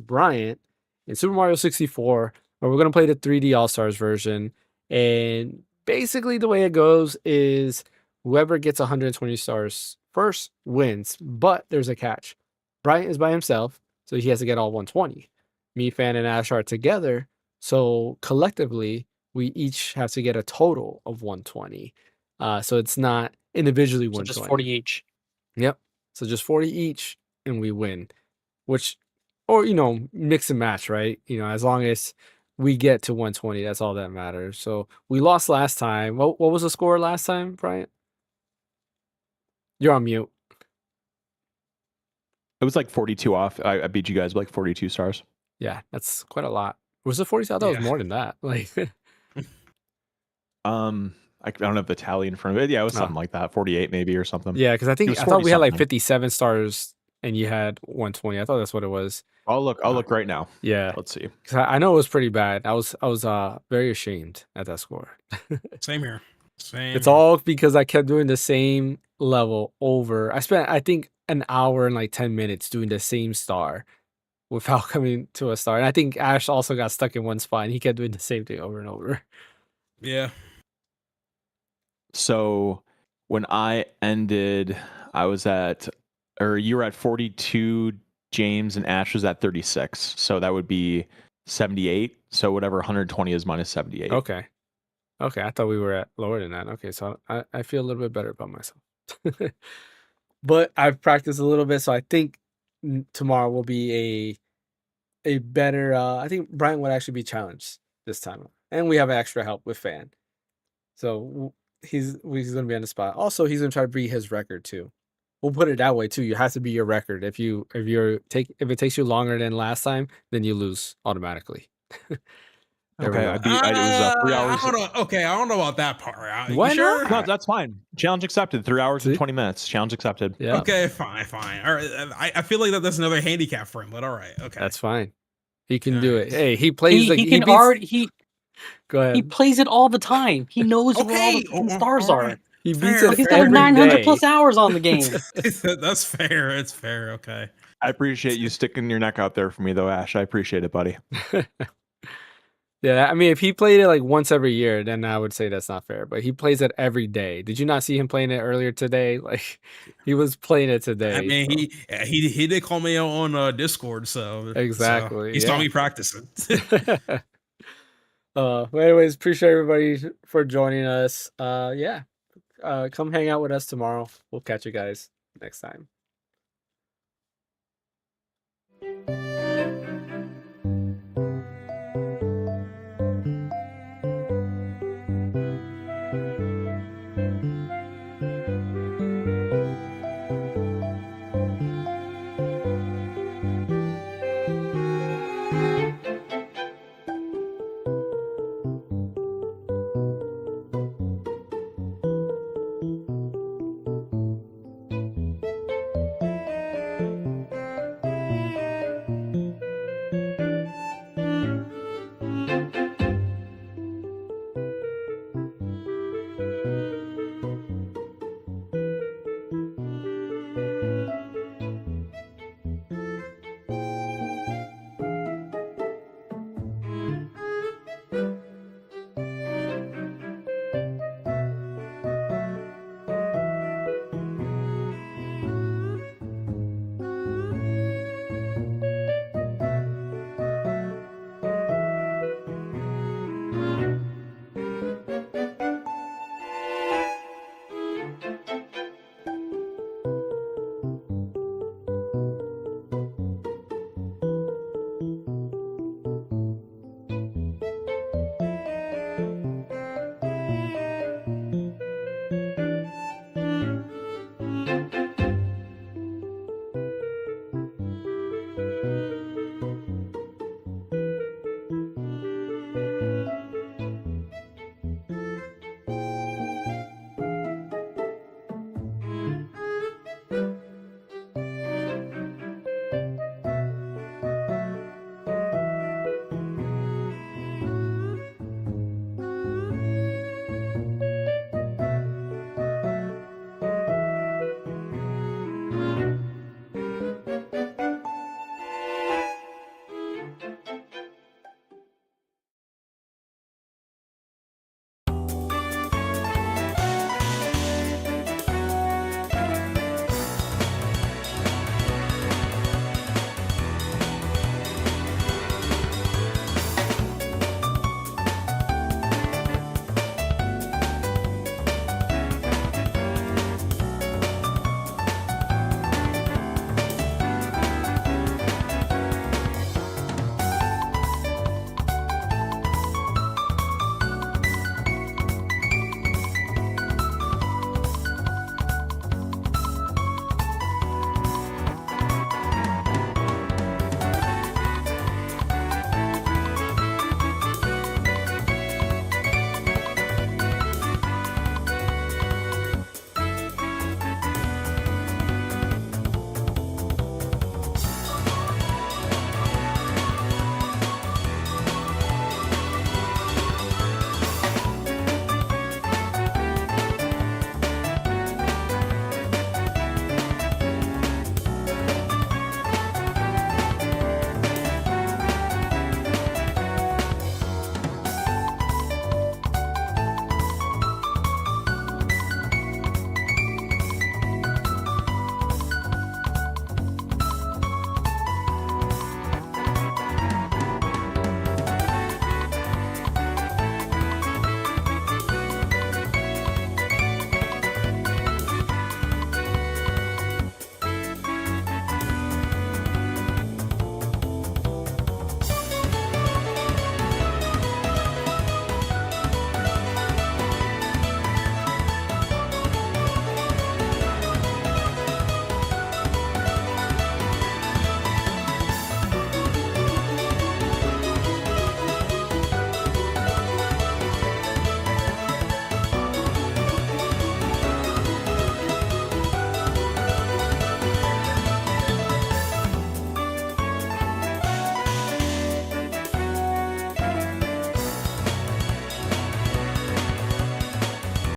Bryant in Super Mario 64, where we're gonna play the 3D All Stars version. And basically, the way it goes is whoever gets 120 stars first wins. But there's a catch. Bryant is by himself, so he has to get all 120. Me, Fan, and Ash are together, so collectively we each have to get a total of 120. So it's not individually So 120. just 40 each. Yep. So just 40 each, and we win. Which, or mix and match, right? As long as we get to 120, that's all that matters. So we lost last time. What was the score last time, Bryant? You're on mute. It was like 42 off. I beat you guys by like 42 stars. Yeah, that's quite a lot. Was it 40? I thought it was Yeah. more than that. Like, I don't have the tally in front of it. Yeah, it was something like that, 48 maybe or something. yeah, because I was thought we had like 40-something. 57 stars and you had 120. I thought that's what it was. I'll look right now. Yeah, Let's see. 'cause I know it was pretty bad. I was very ashamed at that score. Same here. Same. It's here. all because I kept doing the same level over. I spent, I think, an hour and like 10 minutes doing the same star without coming to a star. And I think Ash also got stuck in one spot and he kept doing the same thing over and over. Yeah. So when I ended, I was you were at 42, James, and Ash was at 36. So that would be 78. So whatever 120 is minus 78. Okay. I thought we were at lower than that. Okay, so I feel a little bit better about myself. But I've practiced a little bit, so I think tomorrow will be a better. I think Brian would actually be challenged this time, and we have extra help with Fan, so he's gonna be on the spot. Also, he's gonna try to beat his record too. We'll put it that way too. You have to be your record. If it takes you longer than last time, then you lose automatically. There we Okay, go. I beat. It was 3 hours. I don't know. Okay, I don't know about that part. Why You sure? not? No, that's fine. Challenge accepted. 3 hours See? and 20 minutes. Challenge accepted. Yeah. Okay, fine. All right. I feel like that's another handicap for him, but all right. Okay. That's fine. He can All do right. it. Hey, he plays He, like he can beats- already Go ahead. he plays it all the time. He knows where all the Okay, fucking stars all are. right. He beats Fair, it He's got like every 900 day. plus hours on the game. That's fair. It's fair. Okay. I appreciate you sticking your neck out there for me, though, Ash. I appreciate it, buddy. Yeah, I mean, if he played it like once every year, then I would say that's not fair. But he plays it every day. Did you not see him playing it earlier today? Like, he was playing it today. I mean, so. he did call me out on Discord, so Exactly, he saw yeah. me practicing. Well, anyways, appreciate everybody for joining us. Yeah, come hang out with us tomorrow. We'll catch you guys next time.